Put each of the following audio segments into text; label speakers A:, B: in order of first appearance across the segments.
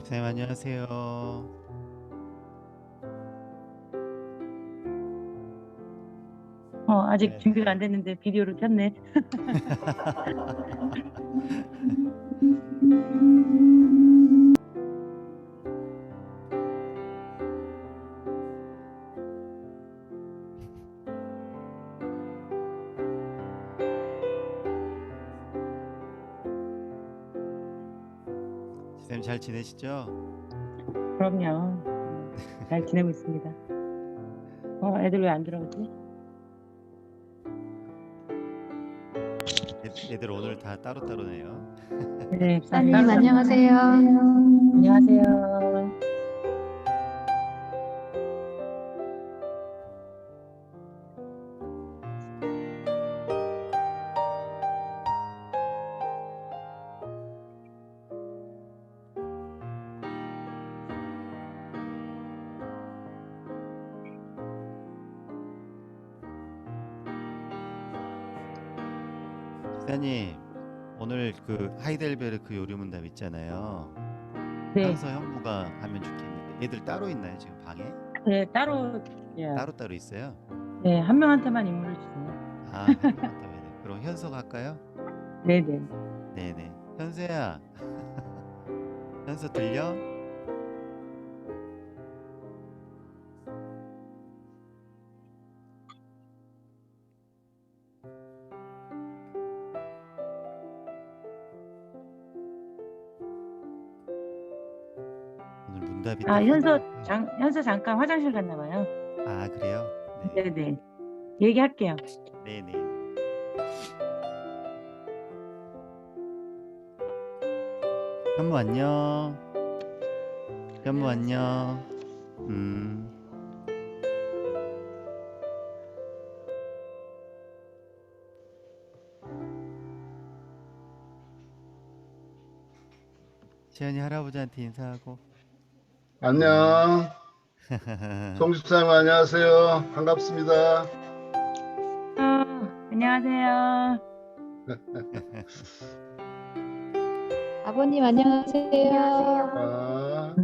A: 선생님 안녕하세요.
B: 아직 준비가
A: 네네.
B: 안 됐는데 비디오를 켰네.
A: 선생님 잘 지내시죠?
B: 그럼요. 잘 지내고 있습니다. 애들 왜 안 들어오지?
A: 애들 오늘 다 따로따로네요.
B: 네,
C: 사님 안녕하세요.
B: 안녕하세요.
A: 선생님 오늘 그 하이델베르크 요리문답 있잖아요.
B: 네,
A: 현서 형부가 하면 좋겠는데 애들 따로 있나요 지금 방에?
B: 네, 따로, 예,
A: 따로따로 있어요?
B: 네, 한 명한테만 임무를 주세요.
A: 아, 한 명한테 해야 돼. 그럼 현서가 할까요?
B: 네, 네.
A: 네네. 현서야, 현서 들려? 오늘 문답이 또
B: 현서 잠깐 화장실 갔나 봐요.
A: 아, 그래요?
B: 네,
A: 네.
B: 네. 얘기할게요.
A: 네네. 현무 안녕. 현무 안녕. 음. 시연이 할아버지한테 인사하고.
D: 안녕. 송집사님 안녕하세요. 반갑습니다.
B: 안녕하세요.
C: 아버님 안녕하세요.
D: 아,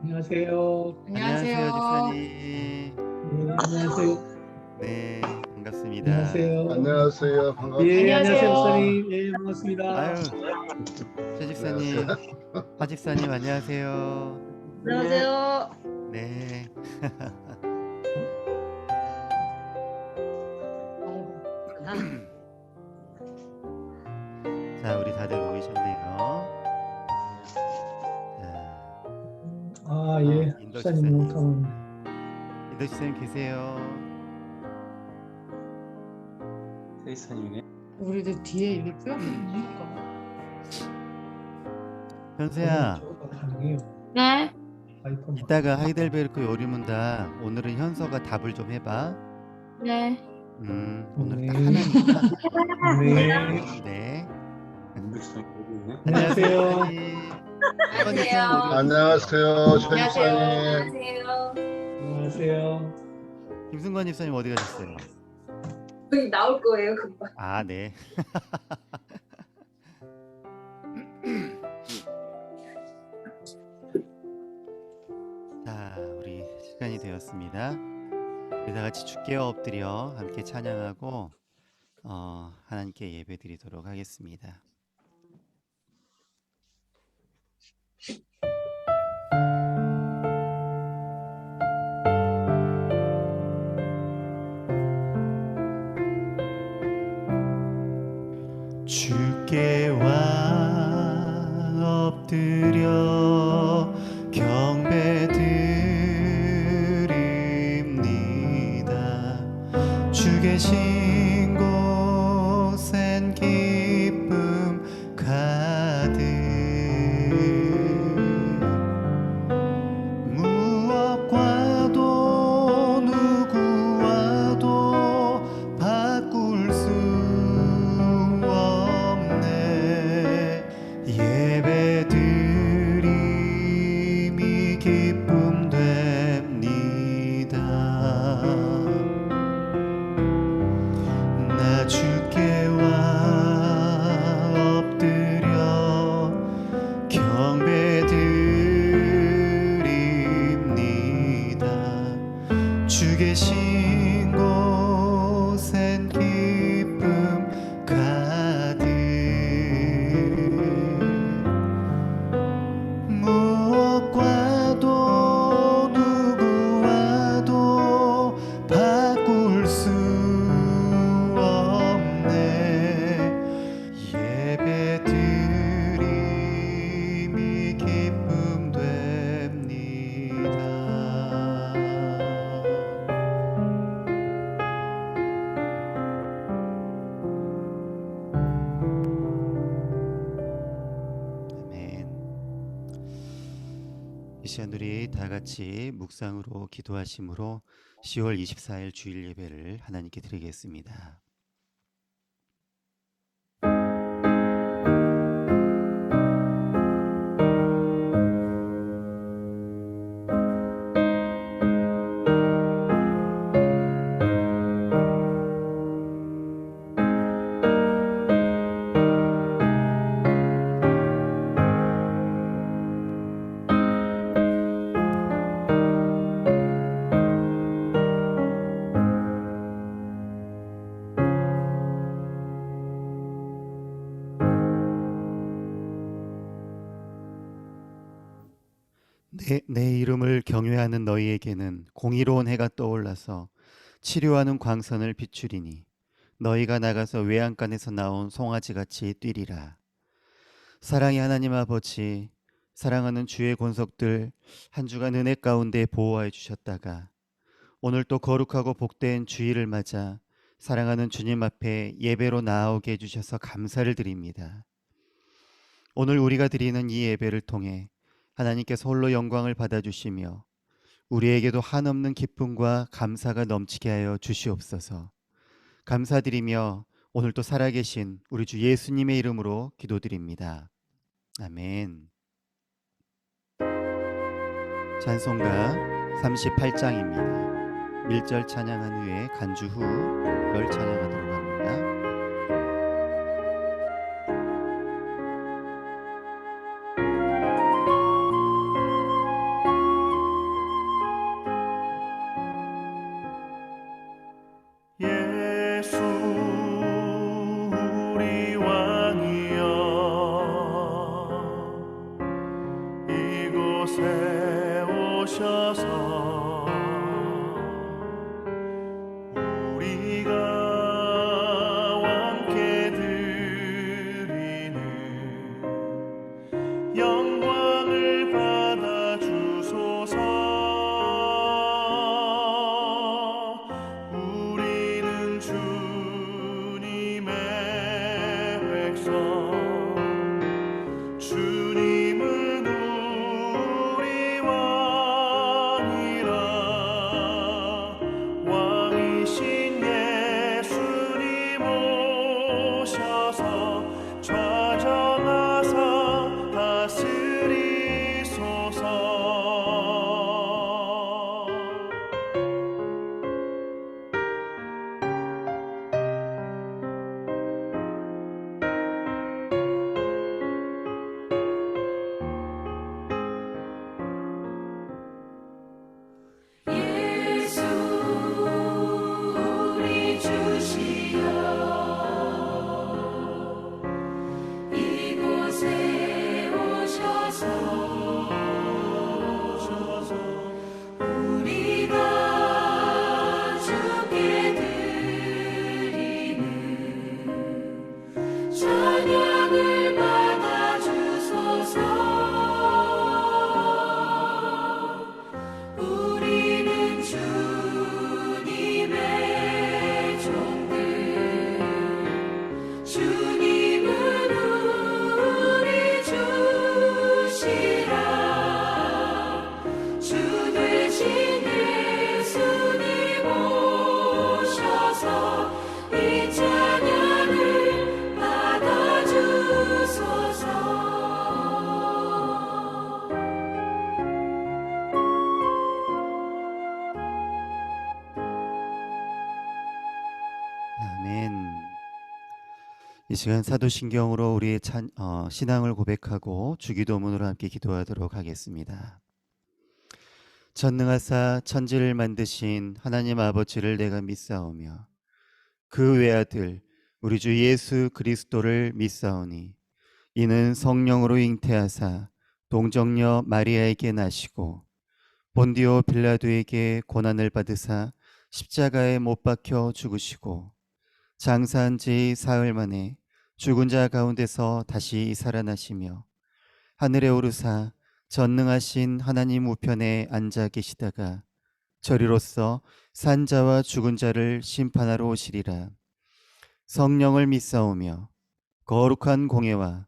E: 안녕하세요.
A: 안녕하세요, 집사님.
E: 네, 안녕하세요.
A: 네, 반갑습니다.
E: 안녕하세요.
D: 안녕하세요.
E: 예,
D: 반갑습니다.
E: 안녕하세요, 목사님. 예, 반갑습니다.
A: 아유, 최
D: 안녕하세요.
A: 집사님, 화 집사님 안녕하세요.
E: 안녕하세요.
A: 네. 자, 우리 다들 모이셨네요. 자,
E: 아, 예,
A: 인도
E: 목사님
A: 집사님.
E: 못하면.
A: 인도 집사님 계세요.
F: 우리도 뒤에 이렇게 껴있으니까.
A: 현수야,
E: 가능해요.
C: 네.
E: 아이폰.
A: 이따가 하이델베르크 요리문답 오늘은 현서가 답을 좀 해봐.
C: 네.
A: 오늘 딱
E: 네.
A: 하나니까.
E: 네.
A: 네.
E: 안녕하세요.
A: 안녕하세요.
D: 안녕하세요. 최 집사님.
E: 안녕하세요.
A: 김승관 집사님 어디 가셨어요?
G: 여기 나올 거예요, 금방.
A: 아, 네. 자, 우리 시간이 되었습니다. 우리 다 같이 주께 엎드려 함께 찬양하고 하나님께 예배드리도록 하겠습니다. 주께 와 엎드려 경배드립니다. 주 계신 곳엔 기쁨 가득. 무엇과도 누구와도 바꿀 수 없네. 예배드림이 기쁨 됩니다. 나 주께 와 엎드려 경배드립니다. 주 계신 곳엔 기쁨 가득. 무엇과도 누구와도 바꿀 수 없네. 예배드림이 기쁨 됩니다. 아멘. 이 시간 우리 다 같이 묵상으로 기도하심으로 10월 24일 주일 예배를 하나님께 드리겠습니다. 내 이름을 경외하는 너희에게는 공의로운 해가 떠올라서 치료하는 광선을 비추리니 너희가 나가서 외양간에서 나온 송아지같이 뛰리라. 사랑의 하나님 아버지, 사랑하는 주의 권속들 한 주간 은혜 가운데 보호하여 주셨다가 오늘 또 거룩하고 복된 주일을 맞아 사랑하는 주님 앞에 예배로 나아오게 해주셔서 감사를 드립니다. 오늘 우리가 드리는 이 예배를 통해 하나님께서 홀로 영광을 받아주시며 우리에게도 한없는 기쁨과 감사가 넘치게 하여 주시옵소서. 감사드리며 오늘 또 살아계신 우리 주 예수님의 이름으로 기도드립니다. 아멘. 찬송가 38장입니다. 1절 찬양한 후에 간주 후 열 찬양하도록 합니다.
H: 예수 우리 왕이여 이곳에 오셔서 우리가 왕께 드리는 영광을 받아 주소서. 주님의
A: 이 시간 사도신경으로 우리의 신앙을 고백하고 주기도문으로 함께 기도하도록 하겠습니다. 전능하사 천지를 만드신 하나님 아버지를 내가 믿사오며 그 외아들 우리 주 예수 그리스도를 믿사오니 이는 성령으로 잉태하사 동정녀 마리아에게 나시고 본디오 빌라도에게 고난을 받으사 십자가에 못 박혀 죽으시고 장사한 지 사흘 만에 죽은 자 가운데서 다시 살아나시며 하늘에 오르사 전능하신 하나님 우편에 앉아 계시다가 저리로서 산자와 죽은 자를 심판하러 오시리라. 성령을 믿사오며 거룩한 공예와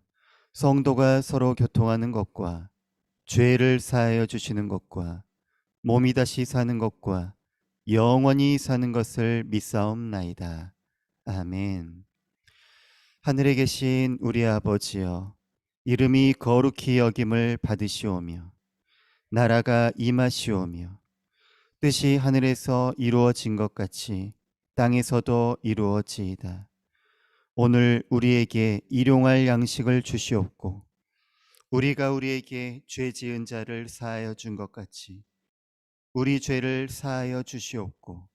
A: 성도가 서로 교통하는 것과 죄를 사하여 주시는 것과 몸이 다시 사는 것과 영원히 사는 것을 믿사옵나이다. 아멘. 하늘에 계신 우리 아버지여, 이름이 거룩히 여김을 받으시오며 나라가 임하시오며 뜻이 하늘에서 이루어진 것 같이 땅에서도 이루어지이다. 오늘 우리에게 일용할 양식을 주시옵고 우리가 우리에게 죄 지은 자를 사하여 준 것 같이 우리 죄를 사하여 주시옵고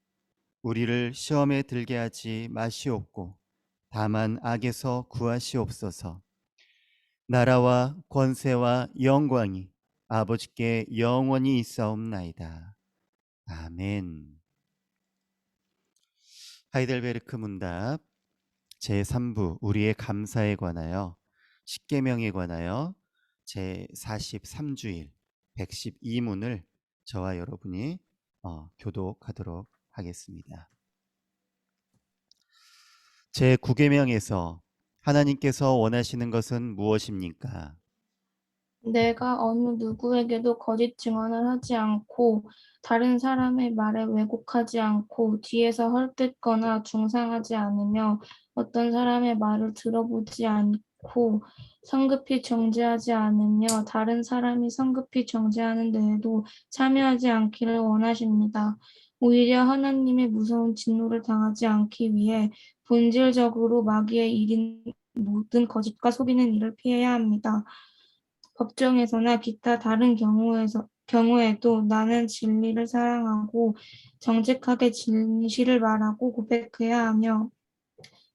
A: 우리를 시험에 들게 하지 마시옵고 다만 악에서 구하시옵소서. 나라와 권세와 영광이 아버지께 영원히 있사옵나이다. 아멘. 하이델베르크 문답 제3부 우리의 감사에 관하여 십계명에 관하여 제43주일 112문을 저와 여러분이 교독하도록 하겠습니다. 제9계명에서 하나님께서 원하시는 것은 무엇입니까?
C: 내가 어느 누구에게도 거짓 증언을 하지 않고 다른 사람의 말에 왜곡하지 않고 뒤에서 헐뜯거나 중상하지 않으며 어떤 사람의 말을 들어보지 않고 성급히 정죄하지 않으며 다른 사람이 성급히 정죄하는 데에도 참여하지 않기를 원하십니다. 오히려 하나님의 무서운 진노를 당하지 않기 위해 본질적으로 마귀의 일인 모든 거짓과 속이는 일을 피해야 합니다. 법정에서나 기타 다른 경우에도 나는 진리를 사랑하고 정직하게 진실을 말하고 고백해야 하며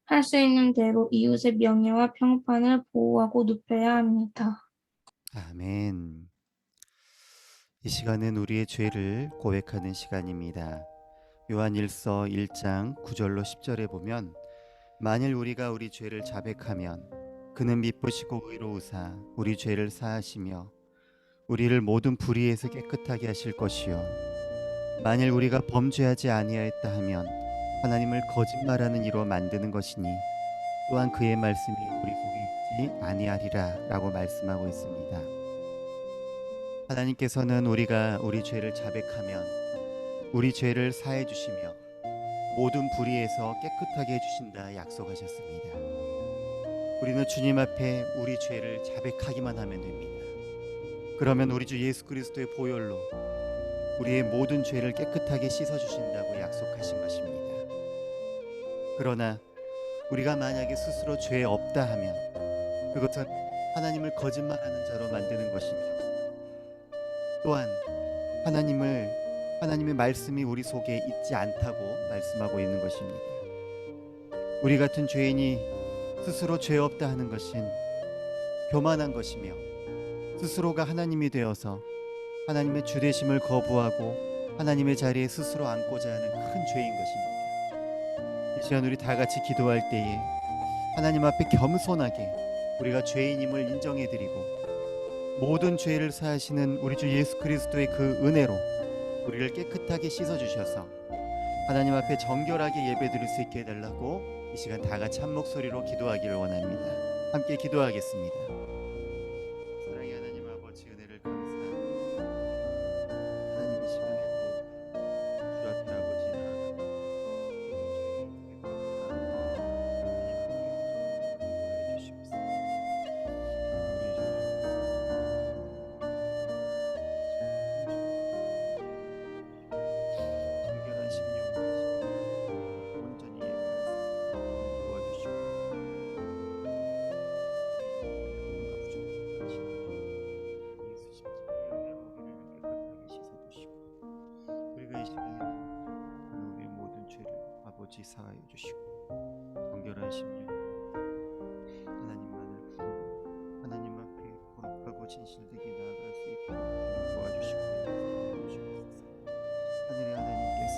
C: 할 수 있는 대로 이웃의 명예와 평판을 보호하고 눕혀야 합니다.
A: 아멘. 이 시간은 우리의 죄를 고백하는 시간입니다. 요한일서 1장 9절로 10절에 보면 만일 우리가 우리 죄를 자백하면 그는 미쁘시고 의로우사 우리 죄를 사하시며 우리를 모든 불의에서 깨끗하게 하실 것이요 만일 우리가 범죄하지 아니하였다 하면 하나님을 거짓말하는 이로 만드는 것이니 또한 그의 말씀이 우리 속에 있지 아니하리라 라고 말씀하고 있습니다. 하나님께서는 우리가 우리 죄를 자백하면 우리 죄를 사해 주시며 모든 불의에서 깨끗하게 해주신다 약속하셨습니다. 우리는 주님 앞에 우리 죄를 자백하기만 하면 됩니다. 그러면 우리 주 예수 그리스도의 보혈로 우리의 모든 죄를 깨끗하게 씻어주신다고 약속하신 것입니다. 그러나 우리가 만약에 스스로 죄 없다 하면 그것은 하나님을 거짓말하는 자로 만드는 것이며 또한 하나님의 말씀이 우리 속에 있지 않다고 말씀하고 있는 것입니다. 우리 같은 죄인이 스스로 죄 없다 하는 것은 교만한 것이며 스스로가 하나님이 되어서 하나님의 주되심을 거부하고 하나님의 자리에 스스로 앉고자 하는 큰 죄인 것입니다. 이 시간 우리 다 같이 기도할 때에 하나님 앞에 겸손하게 우리가 죄인임을 인정해드리고 모든 죄를 사하시는 우리 주 예수 그리스도의 그 은혜로 우리를 깨끗하게 씻어주셔서 하나님 앞에 정결하게 예배드릴 수 있게 해달라고 이 시간 다 같이 한 목소리로 기도하기를 원합니다. 함께 기도하겠습니다. 사랑의 하나님 아버지 은혜를 감사합니다. 하나님 이 시간에도 주 앞에 아버지 나아가며 하나님 주시옵소서. 정결한 심령 온전히 예배하사 도와주시고 죄까지 사하여 주시고 정결한 심령 하나님만을 부르고 하나님 앞에 거룩하고 진실되게 나아갈 수 있도록 도와주시고 주옵소서. 하늘의 하나님께서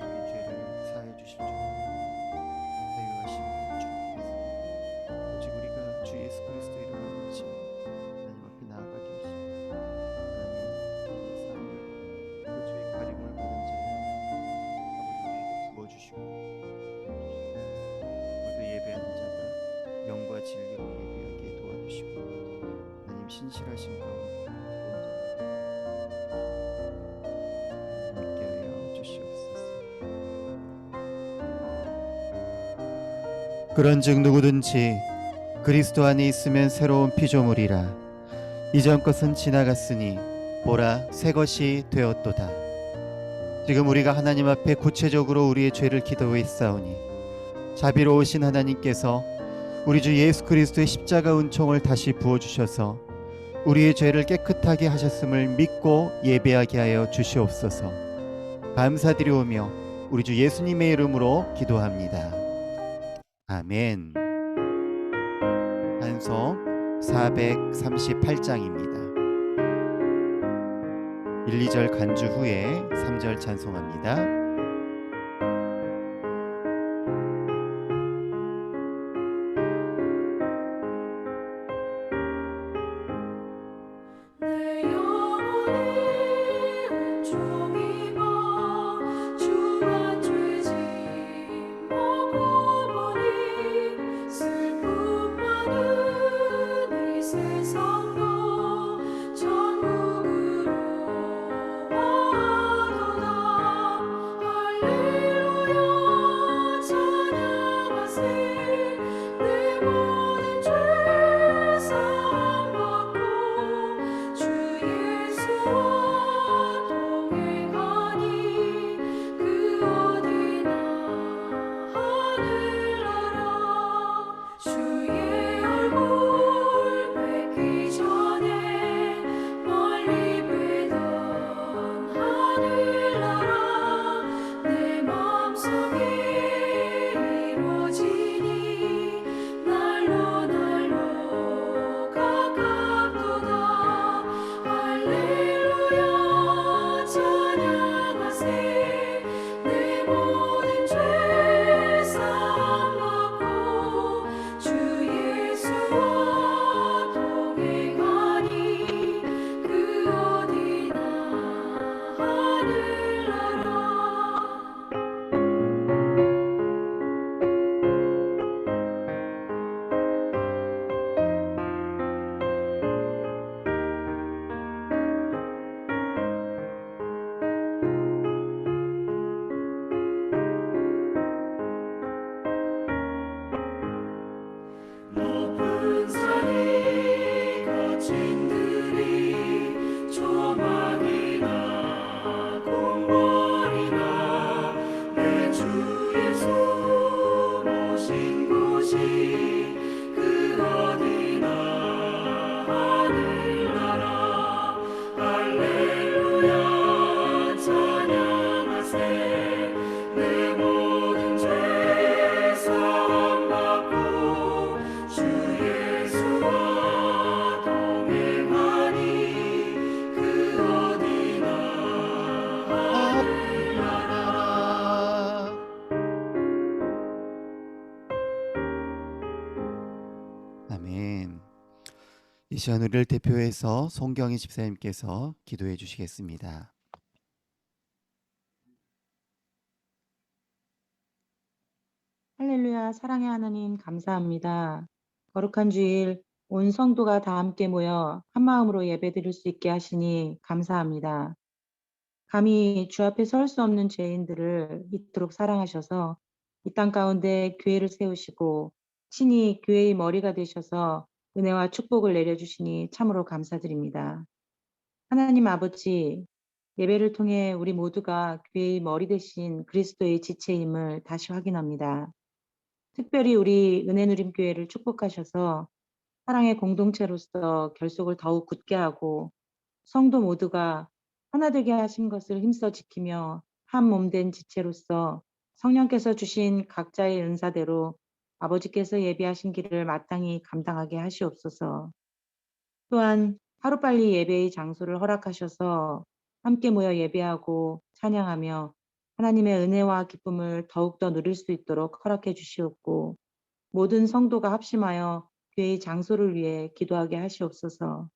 A: 우리 죄를 사하여 주실 줄 자유하신 주님께서 오직 우리가 주 예수 그리스도 이름을 붙이 하나님 앞에 나아가게 하시고 하나님 사함을 그 주의 가림을 받은 자를 아버지 우리에게 부어주시고 우리도 예배하는 자가 영과 진리로 예배하게 도와주시고 하나님 신실하신 가운데 함께 하여 주시옵소서. 그런즉 누구든지 그리스도 안에 있으면 새로운 피조물이라 이전 것은 지나갔으니 보라 새 것이 되었도다. 지금 우리가 하나님 앞에 구체적으로 우리의 죄를 기도했사오니 자비로우신 하나님께서 우리 주 예수 그리스도의 십자가 은총을 다시 부어주셔서 우리의 죄를 깨끗하게 하셨음을 믿고 예배하게 하여 주시옵소서. 감사드리오며 우리 주 예수님의 이름으로 기도합니다. 아멘. 찬송 438장입니다. 1, 2절 간주 후에 3절 찬송합니다.
I: 내 영혼이 은총입어 주와 죄짐 먹고 보니 슬픔 많은 이 세상도 천국으로 와도다. 할렐루야 찬양하세. 내 모든 죄 사함받고 주 예수와 동행하니 그 어디나 하늘나라. 주의 얼굴 뵙기 전에 멀리 뵈던 하늘나라 내 마음속에 이루어지니 날로 날로 가깝도다. 할렐루야 찬양하세. 내 모든 죄 사함받고 주 예수와 동행하니 그 어디나 하늘나라. 높은 산이 거친 들이 조망이나 궁궐이나 내 주 예수 모신 곳이 그 어디나 하늘나라. 할렐루야 찬양하세. 내 모든 죄 사함받고 주 예수와 동행하니 그 어디나 하늘나라.
A: 아멘. 이 시간 우리를 대표해서 송경희 집사님께서 기도해 주시겠습니다.
B: 할렐루야, 사랑의 하나님 감사합니다. 거룩한 주일 온 성도가 다 함께 모여 한 마음으로 예배드릴 수 있게 하시니 감사합니다. 감히 주 앞에 설 수 없는 죄인들을 이토록 사랑하셔서 이 땅 가운데 교회를 세우시고 친히 교회의 머리가 되셔서 은혜와 축복을 내려주시니 참으로 감사드립니다. 하나님 아버지, 예배를 통해 우리 모두가 교회의 머리 되신 그리스도의 지체임을 다시 확인합니다. 특별히 우리 은혜누림 교회를 축복하셔서 사랑의 공동체로서 결속을 더욱 굳게 하고 성도 모두가 하나 되게 하신 것을 힘써 지키며 한 몸된 지체로서 성령께서 주신 각자의 은사대로 아버지께서 예비하신 길을 마땅히 감당하게 하시옵소서. 또한 하루빨리 예배의 장소를 허락하셔서 함께 모여 예배하고 찬양하며 하나님의 은혜와 기쁨을 더욱더 누릴 수 있도록 허락해 주시옵고, 모든 성도가 합심하여 교회의 장소를 위해 기도하게 하시옵소서.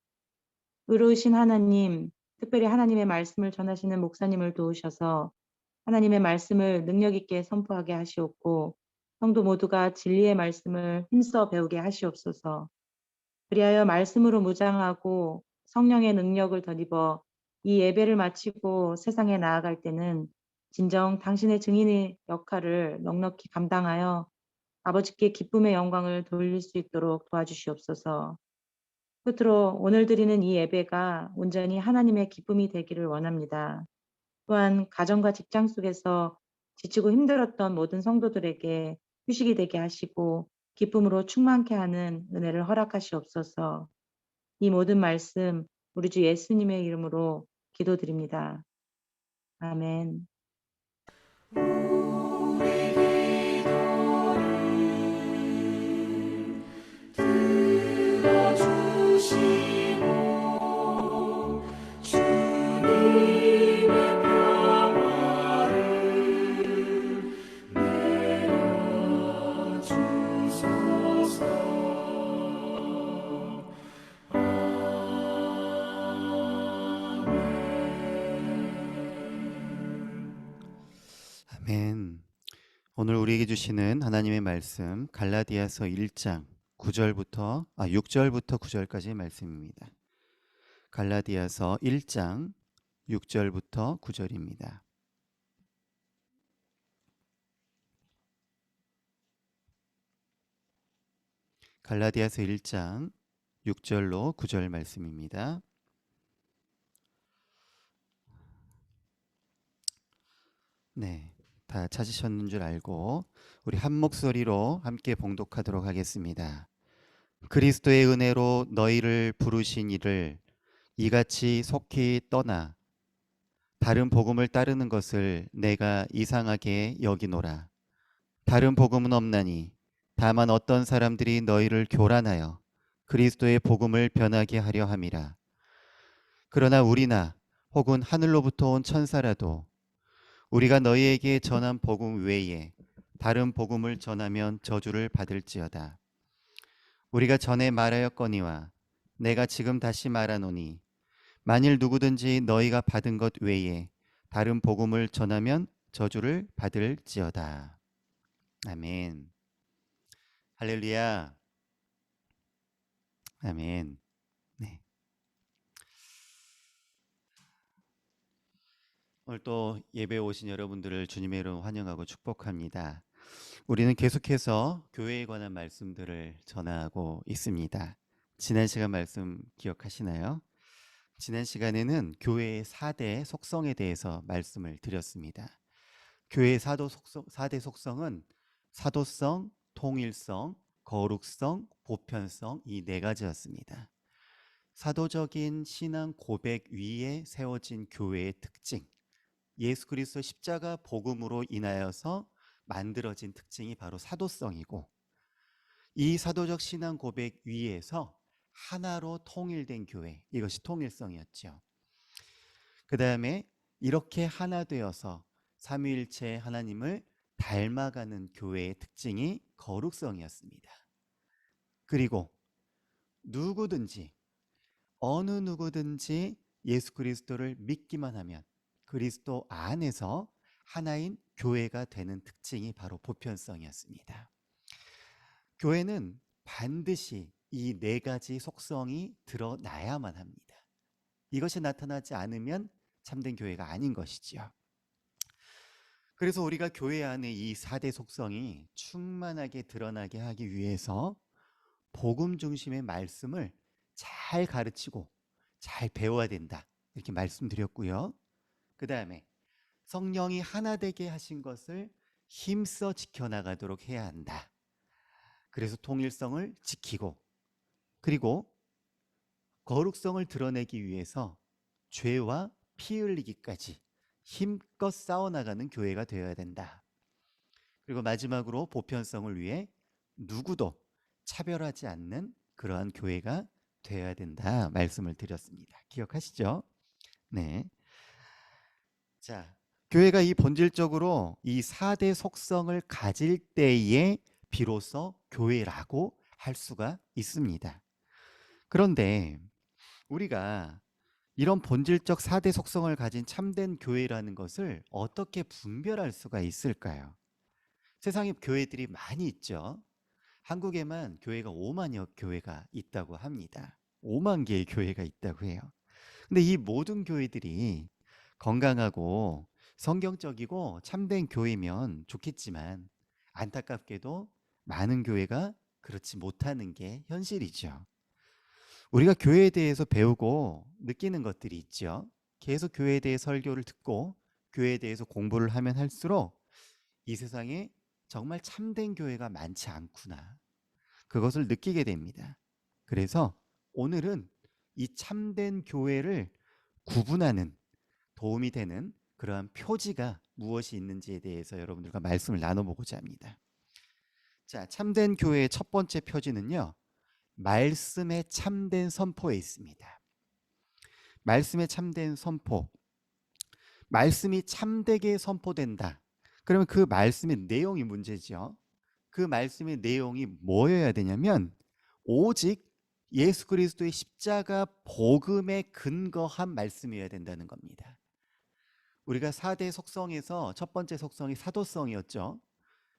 B: 의로우신 하나님, 특별히 하나님의 말씀을 전하시는 목사님을 도우셔서 하나님의 말씀을 능력 있게 선포하게 하시옵고, 성도 모두가 진리의 말씀을 힘써 배우게 하시옵소서. 그리하여 말씀으로 무장하고 성령의 능력을 덧입어 이 예배를 마치고 세상에 나아갈 때는 진정 당신의 증인의 역할을 넉넉히 감당하여 아버지께 기쁨의 영광을 돌릴 수 있도록 도와주시옵소서. 끝으로 오늘 드리는 이 예배가 온전히 하나님의 기쁨이 되기를 원합니다. 또한 가정과 직장 속에서 지치고 힘들었던 모든 성도들에게 휴식이 되게 하시고 기쁨으로 충만케 하는 은혜를 허락하시옵소서. 이 모든 말씀 우리 주 예수님의 이름으로 기도드립니다. 아멘.
I: 우리 기도를 들어주시고 주님의 평화를 내려주소서.
A: 아멘. 오늘 우리에게 주시는 하나님의 말씀 갈라디아서 1장 6절부터 9절까지의 말씀입니다. 갈라디아서 1장 6절부터 9절입니다. 갈라디아서 1장 6절로 9절 말씀입니다. 네, 다 찾으셨는 줄 알고 우리 한 목소리로 함께 봉독하도록 하겠습니다. 그리스도의 은혜로 너희를 부르신 이를 이같이 속히 떠나 다른 복음을 따르는 것을 내가 이상하게 여기노라. 다른 복음은 없나니 다만 어떤 사람들이 너희를 교란하여 그리스도의 복음을 변하게 하려 함이라. 그러나 우리나 혹은 하늘로부터 온 천사라도 우리가 너희에게 전한 복음 외에 다른 복음을 전하면 저주를 받을지어다. 우리가 전에 말하였거니와 내가 지금 다시 말하노니 만일 누구든지 너희가 받은 것 외에 다른 복음을 전하면 저주를 받을지어다. 아멘. 할렐루야. 아멘. 네. 오늘 또 예배에 오신 여러분들을 주님의 이름으로 환영하고 축복합니다. 우리는 계속해서 교회에 관한 말씀들을 전하고 있습니다. 지난 시간 말씀 기억하시나요? 지난 시간에는 교회의 4대 속성에 대해서 말씀을 드렸습니다. 교회의 4대 속성은 사도성, 통일성, 거룩성, 보편성 이 4가지였습니다. 사도적인 신앙 고백 위에 세워진 교회의 특징, 예수 그리스도 십자가 복음으로 인하여서 만들어진 특징이 바로 사도성이고, 이 사도적 신앙 고백 위에서 하나로 통일된 교회, 이것이 통일성이었죠. 그 다음에 이렇게 하나 되어서 삼위일체 하나님을 닮아가는 교회의 특징이 거룩성이었습니다. 그리고 누구든지 어느 누구든지 예수 그리스도를 믿기만 하면 그리스도 안에서 하나인 교회가 되는 특징이 바로 보편성이었습니다. 교회는 반드시 이 4가지 속성이 드러나야만 합니다. 이것이 나타나지 않으면 참된 교회가 아닌 것이지요. 그래서 우리가 교회 안에 이 4대 속성이 충만하게 드러나게 하기 위해서 복음 중심의 말씀을 잘 가르치고 잘 배워야 된다, 이렇게 말씀드렸고요. 그 다음에 성령이 하나 되게 하신 것을 힘써 지켜나가도록 해야 한다. 그래서 통일성을 지키고, 그리고 거룩성을 드러내기 위해서 죄와 피 흘리기까지 힘껏 싸워나가는 교회가 되어야 된다. 그리고 마지막으로 보편성을 위해 누구도 차별하지 않는 그러한 교회가 되어야 된다 말씀을 드렸습니다. 기억하시죠? 네. 자, 교회가 이 본질적으로 이 4대 속성을 가질 때에 비로소 교회라고 할 수가 있습니다. 그런데 우리가 이런 본질적 4대 속성을 가진 참된 교회라는 것을 어떻게 분별할 수가 있을까요? 세상에 교회들이 많이 있죠. 한국에만 교회가 5만여 교회가 있다고 합니다. 5만 개의 교회가 있다고 해요. 근데 이 모든 교회들이 건강하고 성경적이고 참된 교회면 좋겠지만 안타깝게도 많은 교회가 그렇지 못하는 게 현실이죠. 우리가 교회에 대해서 배우고 느끼는 것들이 있죠. 계속 교회에 대해 설교를 듣고 교회에 대해서 공부를 하면 할수록 이 세상에 정말 참된 교회가 많지 않구나. 그것을 느끼게 됩니다. 그래서 오늘은 이 참된 교회를 구분하는 도움이 되는 그러한 표지가 무엇이 있는지에 대해서 여러분들과 말씀을 나눠보고자 합니다. 자, 참된 교회의 첫 번째 표지는요, 말씀의 참된 선포에 있습니다. 말씀의 참된 선포. 말씀이 참되게 선포된다. 그러면 그 말씀의 내용이 문제죠. 그 말씀의 내용이 뭐여야 되냐면 오직 예수 그리스도의 십자가 복음에 근거한 말씀이어야 된다는 겁니다. 우리가 4대 속성에서 첫 번째 속성이 사도성이었죠.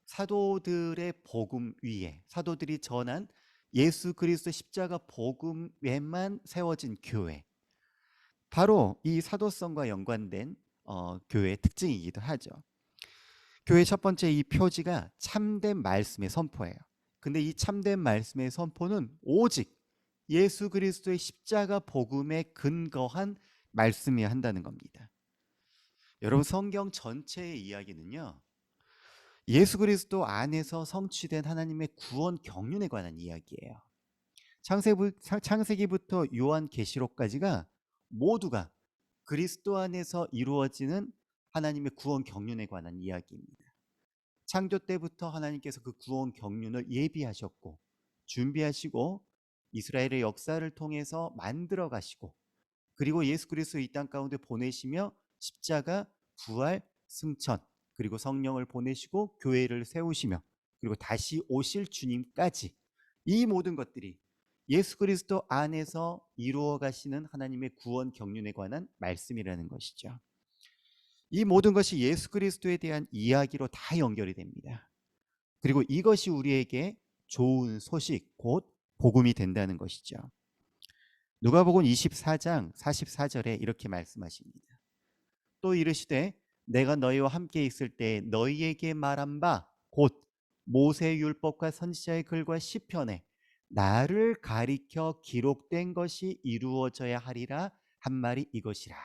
A: 사도들의 복음 위에, 사도들이 전한 예수 그리스도 십자가 복음에만 세워진 교회, 바로 이 사도성과 연관된 교회의 특징이기도 하죠. 교회 첫 번째 이 표지가 참된 말씀의 선포예요. 근데 이 참된 말씀의 선포는 오직 예수 그리스도의 십자가 복음에 근거한 말씀이어야 한다는 겁니다. 여러분, 성경 전체의 이야기는요, 예수 그리스도 안에서 성취된 하나님의 구원 경륜에 관한 이야기예요. 창세기부터 요한계시록까지가 모두가 그리스도 안에서 이루어지는 하나님의 구원 경륜에 관한 이야기입니다. 창조 때부터 하나님께서 그 구원 경륜을 예비하셨고 준비하시고 이스라엘의 역사를 통해서 만들어 가시고, 그리고 예수 그리스도 이 땅 가운데 보내시며 십자가, 부활, 승천, 그리고 성령을 보내시고 교회를 세우시며 그리고 다시 오실 주님까지, 이 모든 것들이 예수 그리스도 안에서 이루어 가시는 하나님의 구원 경륜에 관한 말씀이라는 것이죠. 이 모든 것이 예수 그리스도에 대한 이야기로 다 연결이 됩니다. 그리고 이것이 우리에게 좋은 소식, 곧 복음이 된다는 것이죠. 누가복음 24장 44절에 이렇게 말씀하십니다. 또 이르시되 내가 너희와 함께 있을 때 너희에게 말한 바 곧 모세의 율법과 선지자의 글과 시편에 나를 가리켜 기록된 것이 이루어져야 하리라 한 말이 이것이라.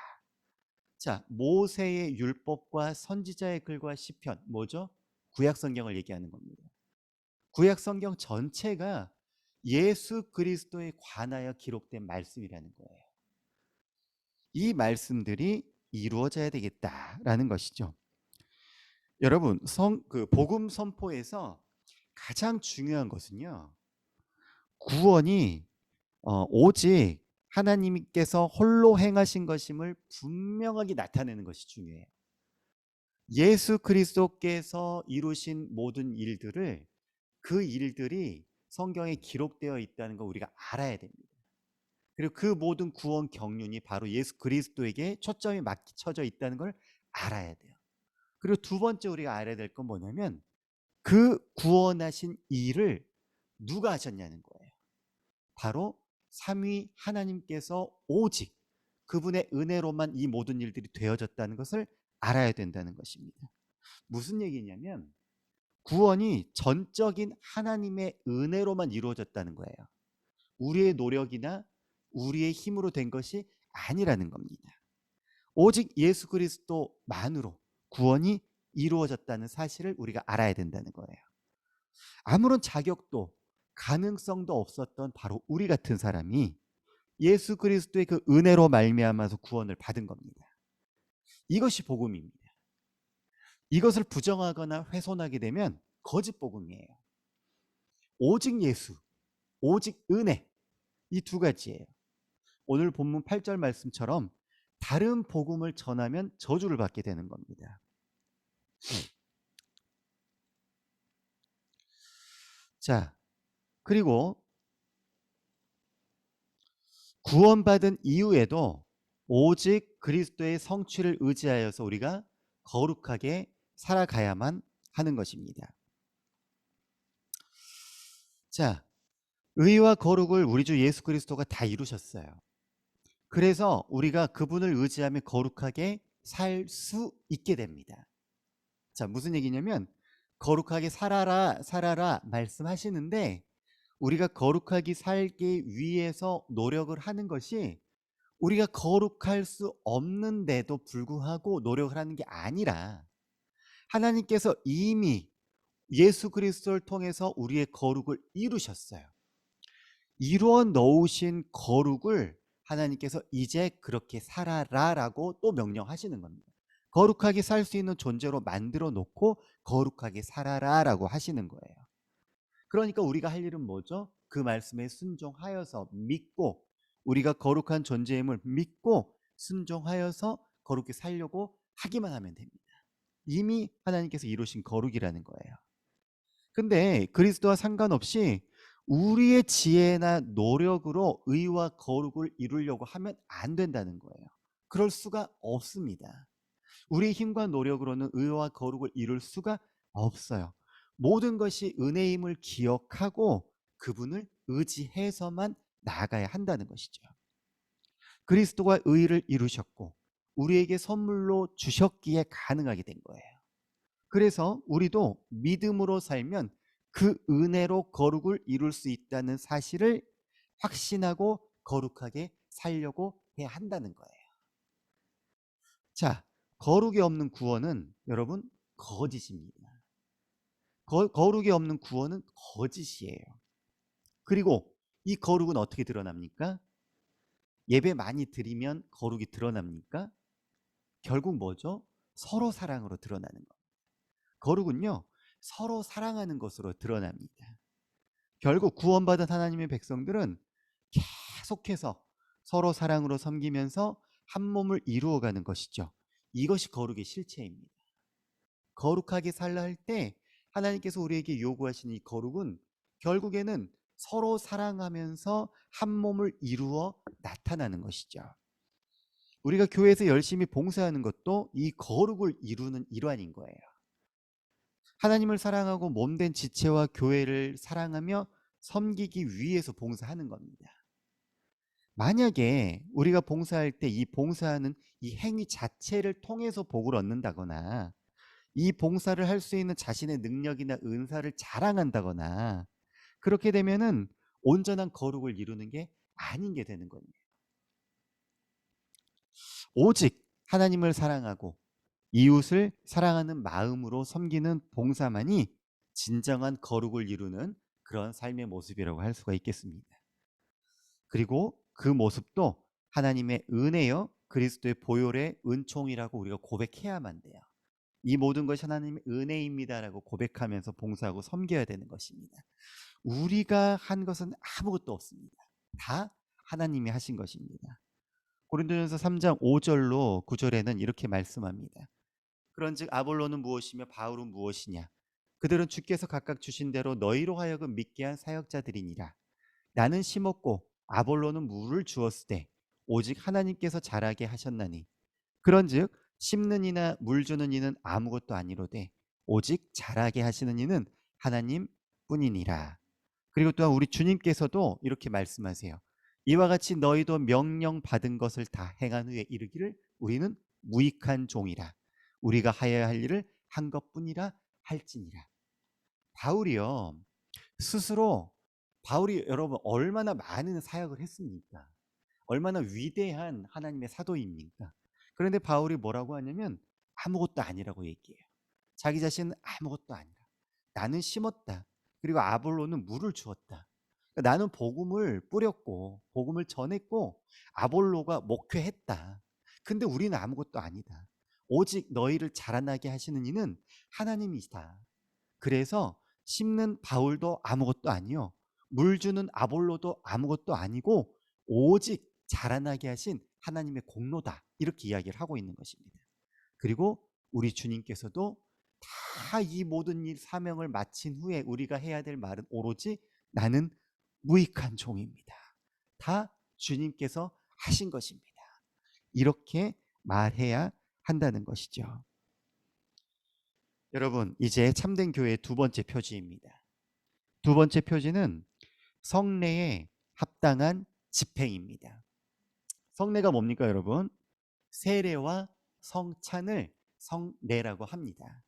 A: 자, 모세의 율법과 선지자의 글과 시편, 뭐죠? 구약 성경을 얘기하는 겁니다. 구약 성경 전체가 예수 그리스도에 관하여 기록된 말씀이라는 거예요. 이 말씀들이 이루어져야 되겠다라는 것이죠. 여러분, 복음 선포에서 가장 중요한 것은요, 구원이 오직 하나님께서 홀로 행하신 것임을 분명하게 나타내는 것이 중요해요. 예수 그리스도께서 이루신 모든 일들을, 그 일들이 성경에 기록되어 있다는 걸 우리가 알아야 됩니다. 그리고 그 모든 구원 경륜이 바로 예수 그리스도에게 초점이 맞춰져 있다는 걸 알아야 돼요. 그리고 두 번째 우리가 알아야 될 건 뭐냐면 그 구원하신 일을 누가 하셨냐는 거예요. 바로 삼위 하나님께서 오직 그분의 은혜로만 이 모든 일들이 되어졌다는 것을 알아야 된다는 것입니다. 무슨 얘기냐면 구원이 전적인 하나님의 은혜로만 이루어졌다는 거예요. 우리의 노력이나 우리의 힘으로 된 것이 아니라는 겁니다. 오직 예수 그리스도만으로 구원이 이루어졌다는 사실을 우리가 알아야 된다는 거예요. 아무런 자격도 가능성도 없었던 바로 우리 같은 사람이 예수 그리스도의 그 은혜로 말미암아서 구원을 받은 겁니다. 이것이 복음입니다. 이것을 부정하거나 훼손하게 되면 거짓 복음이에요. 오직 예수, 오직 은혜, 이 두 가지예요. 오늘 본문 8절 말씀처럼 다른 복음을 전하면 저주를 받게 되는 겁니다. 자, 그리고 구원받은 이후에도 오직 그리스도의 성취를 의지하여서 우리가 거룩하게 살아가야만 하는 것입니다. 자, 의와 거룩을 우리 주 예수 그리스도가 다 이루셨어요. 그래서 우리가 그분을 의지하며 거룩하게 살 수 있게 됩니다. 자, 무슨 얘기냐면 거룩하게 살아라 살아라 말씀하시는데 우리가 거룩하게 살기 위해서 노력을 하는 것이 우리가 거룩할 수 없는데도 불구하고 노력을 하는 게 아니라 하나님께서 이미 예수 그리스도를 통해서 우리의 거룩을 이루셨어요. 이루어 놓으신 거룩을 하나님께서 이제 그렇게 살아라라고 또 명령하시는 겁니다. 거룩하게 살 수 있는 존재로 만들어 놓고 거룩하게 살아라라고 하시는 거예요. 그러니까 우리가 할 일은 뭐죠? 그 말씀에 순종하여서 믿고 우리가 거룩한 존재임을 믿고 순종하여서 거룩히 살려고 하기만 하면 됩니다. 이미 하나님께서 이루신 거룩이라는 거예요. 근데 그리스도와 상관없이 우리의 지혜나 노력으로 의와 거룩을 이루려고 하면 안 된다는 거예요. 그럴 수가 없습니다. 우리의 힘과 노력으로는 의와 거룩을 이룰 수가 없어요. 모든 것이 은혜임을 기억하고 그분을 의지해서만 나아가야 한다는 것이죠. 그리스도가 의를 이루셨고 우리에게 선물로 주셨기에 가능하게 된 거예요. 그래서 우리도 믿음으로 살면 그 은혜로 거룩을 이룰 수 있다는 사실을 확신하고 거룩하게 살려고 해야 한다는 거예요. 자, 거룩이 없는 구원은 여러분 거짓입니다. 거룩이 없는 구원은 거짓이에요. 그리고 이 거룩은 어떻게 드러납니까? 예배 많이 드리면 거룩이 드러납니까? 결국 뭐죠? 서로 사랑으로 드러나는 겁니다. 거룩은요, 서로 사랑하는 것으로 드러납니다. 결국 구원받은 하나님의 백성들은 계속해서 서로 사랑으로 섬기면서 한 몸을 이루어가는 것이죠. 이것이 거룩의 실체입니다. 거룩하게 살라 할 때 하나님께서 우리에게 요구하시는 이 거룩은 결국에는 서로 사랑하면서 한 몸을 이루어 나타나는 것이죠. 우리가 교회에서 열심히 봉사하는 것도 이 거룩을 이루는 일환인 거예요. 하나님을 사랑하고 몸된 지체와 교회를 사랑하며 섬기기 위해서 봉사하는 겁니다. 만약에 우리가 봉사할 때 이 봉사하는 이 행위 자체를 통해서 복을 얻는다거나 이 봉사를 할 수 있는 자신의 능력이나 은사를 자랑한다거나 그렇게 되면은 온전한 거룩을 이루는 게 아닌 게 되는 겁니다. 오직 하나님을 사랑하고 이웃을 사랑하는 마음으로 섬기는 봉사만이 진정한 거룩을 이루는 그런 삶의 모습이라고 할 수가 있겠습니다. 그리고 그 모습도 하나님의 은혜요 그리스도의 보혈의 은총이라고 우리가 고백해야만 돼요. 이 모든 것이 하나님의 은혜입니다라고 고백하면서 봉사하고 섬겨야 되는 것입니다. 우리가 한 것은 아무것도 없습니다. 다 하나님이 하신 것입니다. 고린도전서 3장 5절로 9절에는 이렇게 말씀합니다. 그런즉 아볼로는 무엇이며 바울은 무엇이냐? 그들은 주께서 각각 주신 대로 너희로 하여금 믿게 한 사역자들이니라. 나는 심었고 아볼로는 물을 주었으되 오직 하나님께서 자라게 하셨나니 그런즉 심는 이나 물 주는 이는 아무것도 아니로되 오직 자라게 하시는 이는 하나님 뿐이니라. 그리고 또한 우리 주님께서도 이렇게 말씀하세요. 이와 같이 너희도 명령 받은 것을 다 행한 후에 이르기를 우리는 무익한 종이라. 우리가 하여야 할 일을 한 것뿐이라 할지니라. 바울이요 스스로 바울이 여러분 얼마나 많은 사역을 했습니까? 얼마나 위대한 하나님의 사도입니까? 그런데 바울이 뭐라고 하냐면 아무것도 아니라고 얘기해요. 자기 자신은 아무것도 아니라. 나는 심었다. 그리고 아볼로는 물을 주었다. 그러니까 나는 복음을 뿌렸고 복음을 전했고 아볼로가 목회했다. 근데 우리는 아무것도 아니다. 오직 너희를 자라나게 하시는 이는 하나님이시다. 그래서 심는 바울도 아무것도 아니요, 물 주는 아볼로도 아무것도 아니고 오직 자라나게 하신 하나님의 공로다. 이렇게 이야기를 하고 있는 것입니다. 그리고 우리 주님께서도 다 이 모든 일 사명을 마친 후에 우리가 해야 될 말은 오로지 나는 무익한 종입니다. 다 주님께서 하신 것입니다. 이렇게 말해야 한다는 것이죠. 여러분, 이제 참된 교회의 두 번째 표지입니다. 두 번째 표지는 성례에 합당한 집행입니다. 성례가 뭡니까, 여러분? 세례와 성찬을 성례라고 합니다.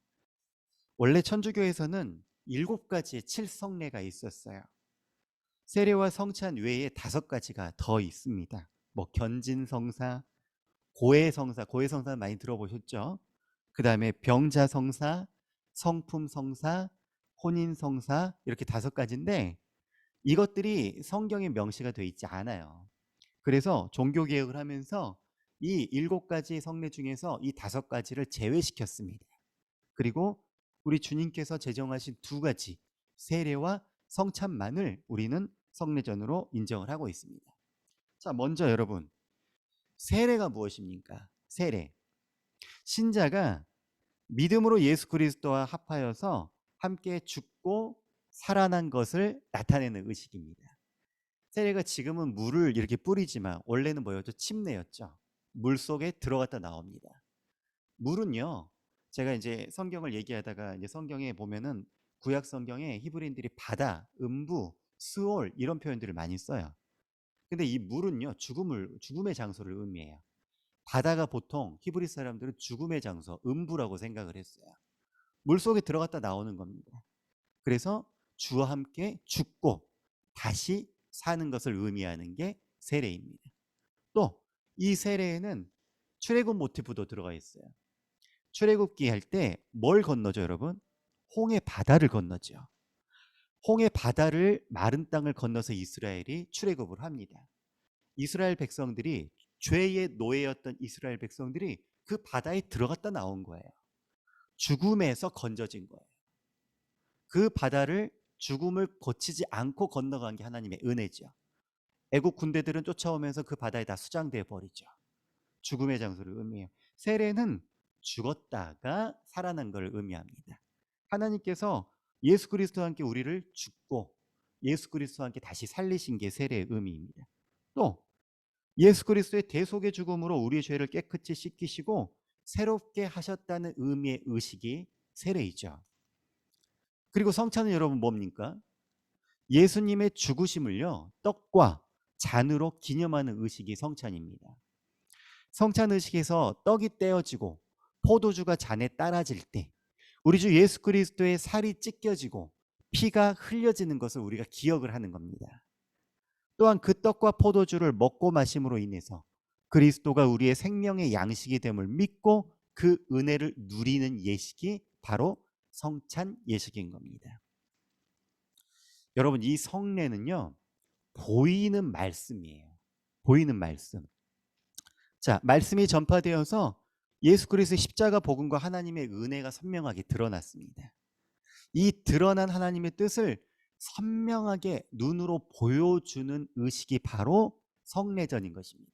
A: 원래 천주교에서는 7가지의 7성례가 있었어요. 세례와 성찬 외에 5가지가 더 있습니다. 뭐 견진성사, 고해성사, 고해성사 많이 들어보셨죠? 그 다음에 병자성사, 성품성사, 혼인성사, 이렇게 5가지인데 이것들이 성경에 명시가 되어 있지 않아요. 그래서 종교개혁을 하면서 이 7가지 성례 중에서 이 5가지를 제외시켰습니다. 그리고 우리 주님께서 제정하신 2가지 세례와 성찬만을 우리는 성례전으로 인정을 하고 있습니다. 자, 먼저 여러분, 세례가 무엇입니까? 세례. 신자가 믿음으로 예수 그리스도와 합하여서 함께 죽고 살아난 것을 나타내는 의식입니다. 세례가 지금은 물을 이렇게 뿌리지만 원래는 뭐였죠? 침례였죠. 물 속에 들어갔다 나옵니다. 물은요, 제가 이제 성경을 얘기하다가 이제 성경에 보면은 구약 성경에 히브리인들이 바다, 음부, 스올 이런 표현들을 많이 써요. 근데 이 물은요, 죽음의 장소를 의미해요. 바다가 보통 히브리 사람들은 죽음의 장소, 음부라고 생각을 했어요. 물 속에 들어갔다 나오는 겁니다. 그래서 주와 함께 죽고 다시 사는 것을 의미하는 게 세례입니다. 또 이 세례에는 출애굽 모티프도 들어가 있어요. 출애굽기 할 때 뭘 건너죠, 여러분? 홍해 바다를 건너죠. 홍해 바다를 마른 땅을 건너서 이스라엘이 출애굽을 합니다. 이스라엘 백성들이, 죄의 노예였던 이스라엘 백성들이 그 바다에 들어갔다 나온 거예요. 죽음에서 건져진 거예요. 그 바다를 죽음을 거치지 않고 건너간 게 하나님의 은혜죠. 애국 군대들은 쫓아오면서 그 바다에 다 수장돼 버리죠. 죽음의 장소를 의미해요. 세례는 죽었다가 살아난 걸 의미합니다. 하나님께서 예수 그리스도와 함께 우리를 죽고 예수 그리스도와 함께 다시 살리신 게 세례의 의미입니다. 또 예수 그리스도의 대속의 죽음으로 우리의 죄를 깨끗이 씻기시고 새롭게 하셨다는 의미의 의식이 세례이죠. 그리고 성찬은 여러분 뭡니까? 예수님의 죽으심을요, 떡과 잔으로 기념하는 의식이 성찬입니다. 성찬 의식에서 떡이 떼어지고 포도주가 잔에 따라질 때 우리 주 예수 그리스도의 살이 찢겨지고 피가 흘려지는 것을 우리가 기억을 하는 겁니다. 또한 그 떡과 포도주를 먹고 마심으로 인해서 그리스도가 우리의 생명의 양식이 됨을 믿고 그 은혜를 누리는 예식이 바로 성찬 예식인 겁니다. 여러분, 이 성례는요, 보이는 말씀이에요. 보이는 말씀. 자, 말씀이 전파되어서 예수 그리스도의 십자가 복음과 하나님의 은혜가 선명하게 드러났습니다. 이 드러난 하나님의 뜻을 선명하게 눈으로 보여주는 의식이 바로 성례전인 것입니다.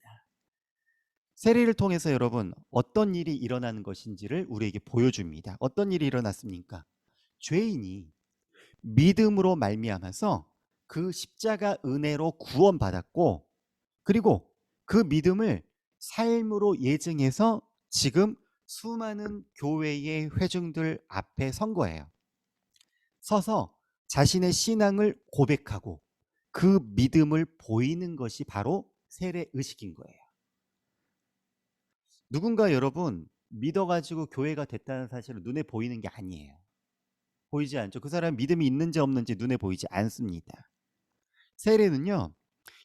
A: 세례를 통해서 여러분, 어떤 일이 일어나는 것인지를 우리에게 보여줍니다. 어떤 일이 일어났습니까? 죄인이 믿음으로 말미암아서 그 십자가 은혜로 구원받았고, 그리고 그 믿음을 삶으로 예증해서 지금 수많은 교회의 회중들 앞에 선 거예요. 서서 자신의 신앙을 고백하고 그 믿음을 보이는 것이 바로 세례 의식인 거예요. 누군가 여러분 믿어가지고 교회가 됐다는 사실은 눈에 보이는 게 아니에요. 보이지 않죠. 그 사람 믿음이 있는지 없는지 눈에 보이지 않습니다. 세례는요,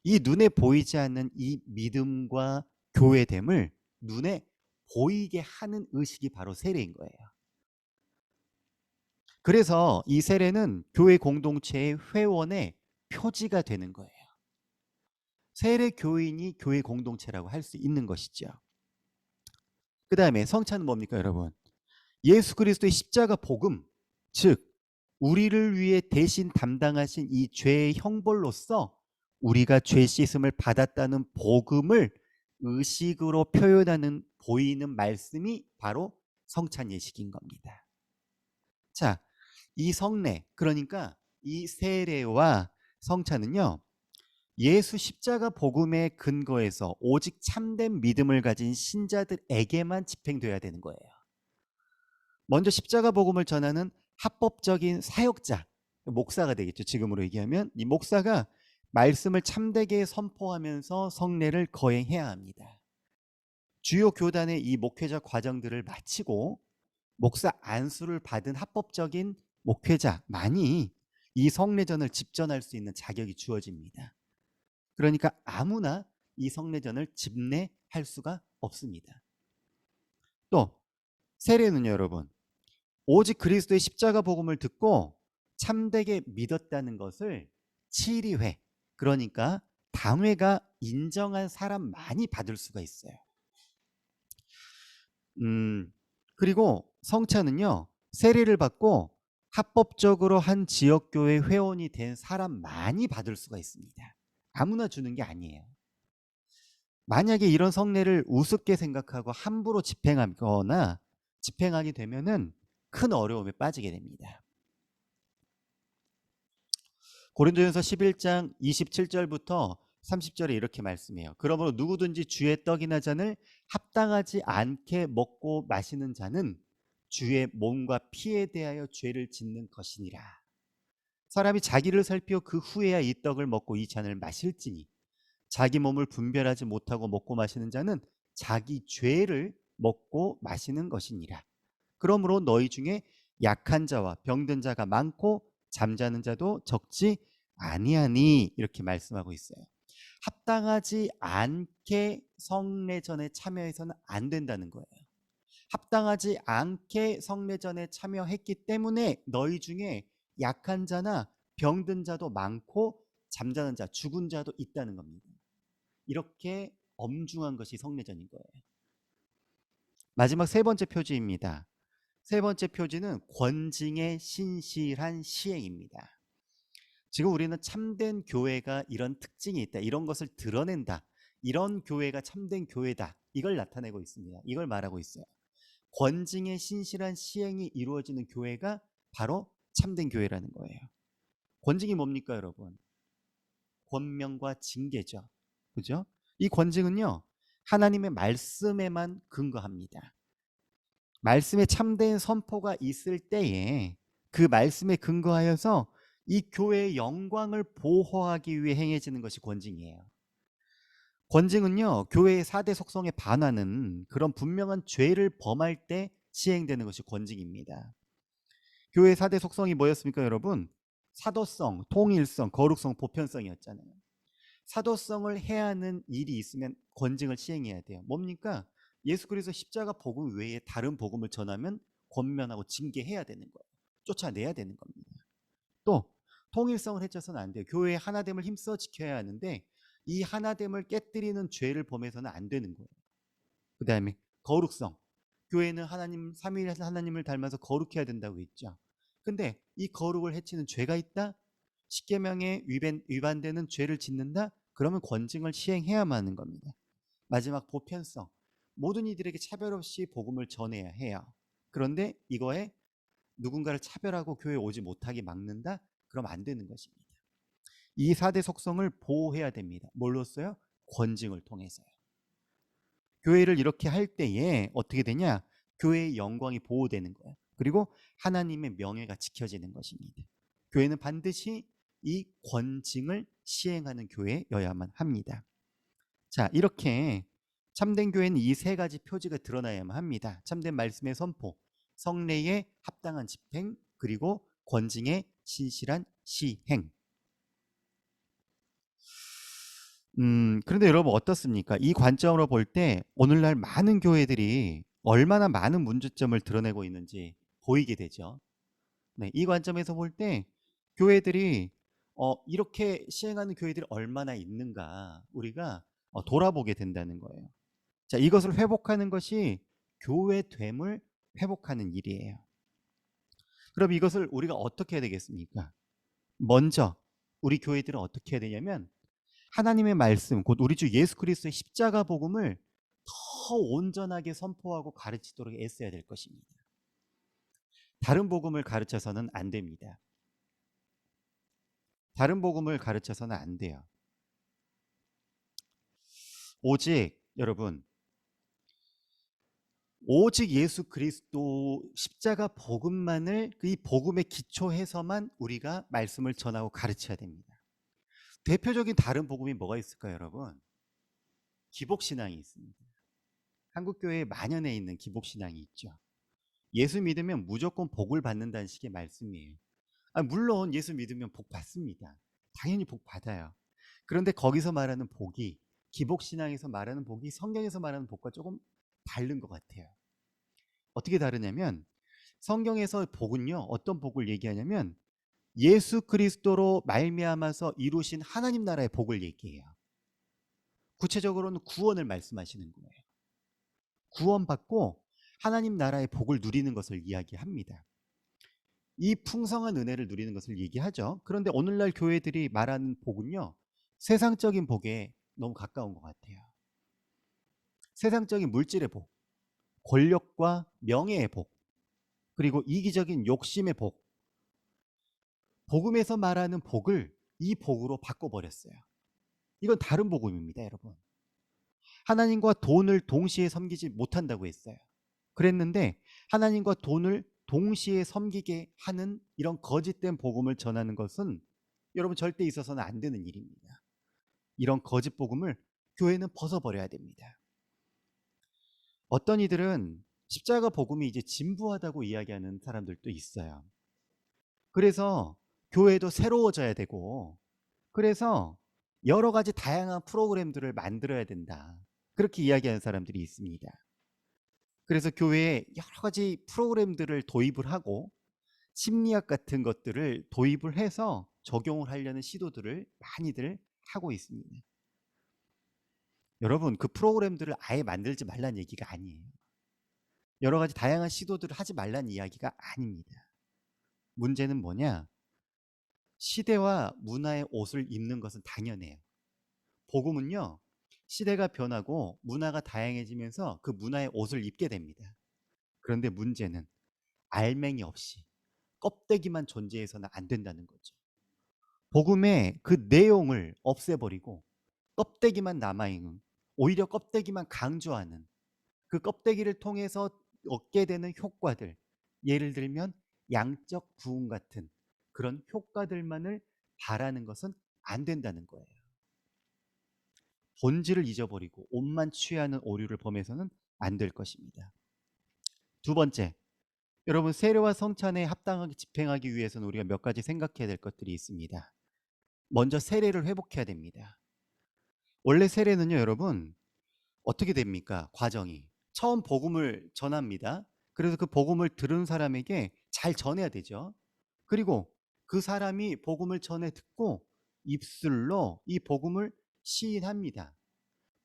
A: 이 눈에 보이지 않는 이 믿음과 교회됨을 눈에 보이게 하는 의식이 바로 세례인 거예요. 그래서 이 세례는 교회 공동체의 회원의 표지가 되는 거예요. 세례 교인이 교회 공동체라고 할 수 있는 것이죠. 그 다음에 성찬은 뭡니까 여러분? 예수 그리스도의 십자가 복음, 즉 우리를 위해 대신 담당하신 이 죄의 형벌로서 우리가 죄 씻음을 받았다는 복음을 의식으로 표현하는 보이는 말씀이 바로 성찬 예식인 겁니다. 자, 이 성례, 그러니까 이 세례와 성찬은요, 예수 십자가 복음의 근거에서 오직 참된 믿음을 가진 신자들에게만 집행돼야 되는 거예요. 먼저 십자가 복음을 전하는 합법적인 사역자, 목사가 되겠죠. 지금으로 얘기하면 이 목사가 말씀을 참되게 선포하면서 성례를 거행해야 합니다. 주요 교단의 이 목회자 과정들을 마치고 목사 안수를 받은 합법적인 목회자만이 이 성례전을 집전할 수 있는 자격이 주어집니다. 그러니까 아무나 이 성례전을 집례할 수가 없습니다. 또 세례는요, 여러분, 오직 그리스도의 십자가 복음을 듣고 참되게 믿었다는 것을 치리회, 그러니까 당회가 인정한 사람만이 받을 수가 있어요. 그리고 성찬은요, 세례를 받고 합법적으로 한 지역교회 회원이 된 사람만이 받을 수가 있습니다. 아무나 주는 게 아니에요. 만약에 이런 성례를 우습게 생각하고 함부로 집행하거나 집행하게 되면은 큰 어려움에 빠지게 됩니다. 고린도전서 11장 27절부터 30절에 이렇게 말씀해요. 그러므로 누구든지 주의 떡이나 잔을 합당하지 않게 먹고 마시는 자는 주의 몸과 피에 대하여 죄를 짓는 것이니라. 사람이 자기를 살피어 그 후에야 이 떡을 먹고 이 잔을 마실지니 자기 몸을 분별하지 못하고 먹고 마시는 자는 자기 죄를 먹고 마시는 것이니라. 그러므로 너희 중에 약한 자와 병든 자가 많고 잠자는 자도 적지 아니하니, 이렇게 말씀하고 있어요. 합당하지 않게 성례전에 참여해서는 안 된다는 거예요. 합당하지 않게 성례전에 참여했기 때문에 너희 중에 약한 자나 병든 자도 많고 잠자는 자, 죽은 자도 있다는 겁니다. 이렇게 엄중한 것이 성례전인 거예요. 마지막 세 번째 표지입니다. 세 번째 표지는 권징의 신실한 시행입니다. 지금 우리는 참된 교회가 이런 특징이 있다, 이런 것을 드러낸다, 이런 교회가 참된 교회다, 이걸 나타내고 있습니다. 이걸 말하고 있어요. 권징의 신실한 시행이 이루어지는 교회가 바로 참된 교회라는 거예요. 권징이 뭡니까 여러분? 권명과 징계죠. 그죠? 이 권징은요, 하나님의 말씀에만 근거합니다. 말씀에 참된 선포가 있을 때에 그 말씀에 근거하여서 이 교회의 영광을 보호하기 위해 행해지는 것이 권징이에요. 권징은요, 교회의 4대 속성에 반하는 그런 분명한 죄를 범할 때 시행되는 것이 권징입니다. 교회의 4대 속성이 뭐였습니까 여러분? 사도성, 통일성, 거룩성, 보편성이었잖아요. 사도성을 해야 하는 일이 있으면 권징을 시행해야 돼요. 뭡니까? 예수 그리스도 십자가 복음 외에 다른 복음을 전하면 권면하고 징계해야 되는 거예요. 쫓아내야 되는 겁니다. 또 통일성을 해쳐서는 안 돼요. 교회의 하나됨을 힘써 지켜야 하는데 이 하나됨을 깨뜨리는 죄를 범해서는 안 되는 거예요. 그 다음에 거룩성. 교회는 하나님, 삼위일하신 하나님을 닮아서 거룩해야 된다고 했죠. 근데 이 거룩을 해치는 죄가 있다? 십계명에 위반되는 죄를 짓는다? 그러면 권징을 시행해야만 하는 겁니다. 마지막 보편성. 모든 이들에게 차별 없이 복음을 전해야 해요. 그런데 이거에 누군가를 차별하고 교회에 오지 못하게 막는다? 그럼 안 되는 것입니다. 이 4대 속성을 보호해야 됩니다. 뭘로써요? 권징을 통해서요. 교회를 이렇게 할 때에 어떻게 되냐? 교회의 영광이 보호되는 거예요. 그리고 하나님의 명예가 지켜지는 것입니다. 교회는 반드시 이 권징을 시행하는 교회여야만 합니다. 자, 이렇게 참된 교회는 이 세 가지 표지가 드러나야만 합니다. 참된 말씀의 선포, 성례의 합당한 집행, 그리고 권징의 신실한 시행. 그런데 여러분 어떻습니까? 이 관점으로 볼 때 오늘날 많은 교회들이 얼마나 많은 문제점을 드러내고 있는지 보이게 되죠. 네, 이 관점에서 볼 때 교회들이 이렇게 시행하는 교회들이 얼마나 있는가 우리가 돌아보게 된다는 거예요. 자, 이것을 회복하는 것이 교회됨을 회복하는 일이에요. 그럼 이것을 우리가 어떻게 해야 되겠습니까? 먼저 우리 교회들은 어떻게 해야 되냐면 하나님의 말씀, 곧 우리 주 예수 그리스도의 십자가 복음을 더 온전하게 선포하고 가르치도록 애써야 될 것입니다. 다른 복음을 가르쳐서는 안 됩니다. 다른 복음을 가르쳐서는 안 돼요. 오직 여러분, 오직 예수 그리스도 십자가 복음만을 이 복음에 기초해서만 우리가 말씀을 전하고 가르쳐야 됩니다. 대표적인 다른 복음이 뭐가 있을까요, 여러분? 기복신앙이 있습니다. 한국교회에 만연해 있는 기복신앙이 있죠. 예수 믿으면 무조건 복을 받는다는 식의 말씀이에요. 물론 예수 믿으면 복 받습니다. 당연히 복 받아요. 그런데 거기서 말하는 복이, 기복신앙에서 말하는 복이 성경에서 말하는 복과 조금 다른 것 같아요. 어떻게 다르냐면 성경에서 복은요, 어떤 복을 얘기하냐면 예수 그리스도로 말미암아서 이루신 하나님 나라의 복을 얘기해요. 구체적으로는 구원을 말씀하시는 거예요. 구원받고 하나님 나라의 복을 누리는 것을 이야기합니다. 이 풍성한 은혜를 누리는 것을 얘기하죠. 그런데 오늘날 교회들이 말하는 복은요, 세상적인 복에 너무 가까운 것 같아요. 세상적인 물질의 복, 권력과 명예의 복, 그리고 이기적인 욕심의 복, 복음에서 말하는 복을 이 복으로 바꿔버렸어요. 이건 다른 복음입니다, 여러분. 하나님과 돈을 동시에 섬기지 못한다고 했어요. 그랬는데 하나님과 돈을 동시에 섬기게 하는 이런 거짓된 복음을 전하는 것은 여러분 절대 있어서는 안 되는 일입니다. 이런 거짓 복음을 교회는 벗어버려야 됩니다. 어떤 이들은 십자가 복음이 이제 진부하다고 이야기하는 사람들도 있어요. 그래서 교회도 새로워져야 되고, 그래서 여러 가지 다양한 프로그램들을 만들어야 된다, 그렇게 이야기하는 사람들이 있습니다. 그래서 교회에 여러 가지 프로그램들을 도입을 하고 심리학 같은 것들을 도입을 해서 적용을 하려는 시도들을 많이들 하고 있습니다. 여러분, 그 프로그램들을 아예 만들지 말라는 얘기가 아니에요. 여러 가지 다양한 시도들을 하지 말라는 이야기가 아닙니다. 문제는 뭐냐? 시대와 문화의 옷을 입는 것은 당연해요. 복음은요, 시대가 변하고 문화가 다양해지면서 그 문화의 옷을 입게 됩니다. 그런데 문제는 알맹이 없이 껍데기만 존재해서는 안 된다는 거죠. 복음의 그 내용을 없애버리고 껍데기만 남아있는, 오히려 껍데기만 강조하는, 그 껍데기를 통해서 얻게 되는 효과들, 예를 들면 양적 부흥 같은 그런 효과들만을 바라는 것은 안 된다는 거예요. 본질을 잊어버리고 옷만 취하는 오류를 범해서는 안 될 것입니다. 두 번째, 여러분, 세례와 성찬에 합당하게 집행하기 위해서는 우리가 몇 가지 생각해야 될 것들이 있습니다. 먼저 세례를 회복해야 됩니다. 원래 세례는요, 여러분, 어떻게 됩니까? 과정이 처음 복음을 전합니다. 그래서 그 복음을 들은 사람에게 잘 전해야 되죠. 그리고 그 사람이 복음을 전해 듣고 입술로 이 복음을 시인합니다.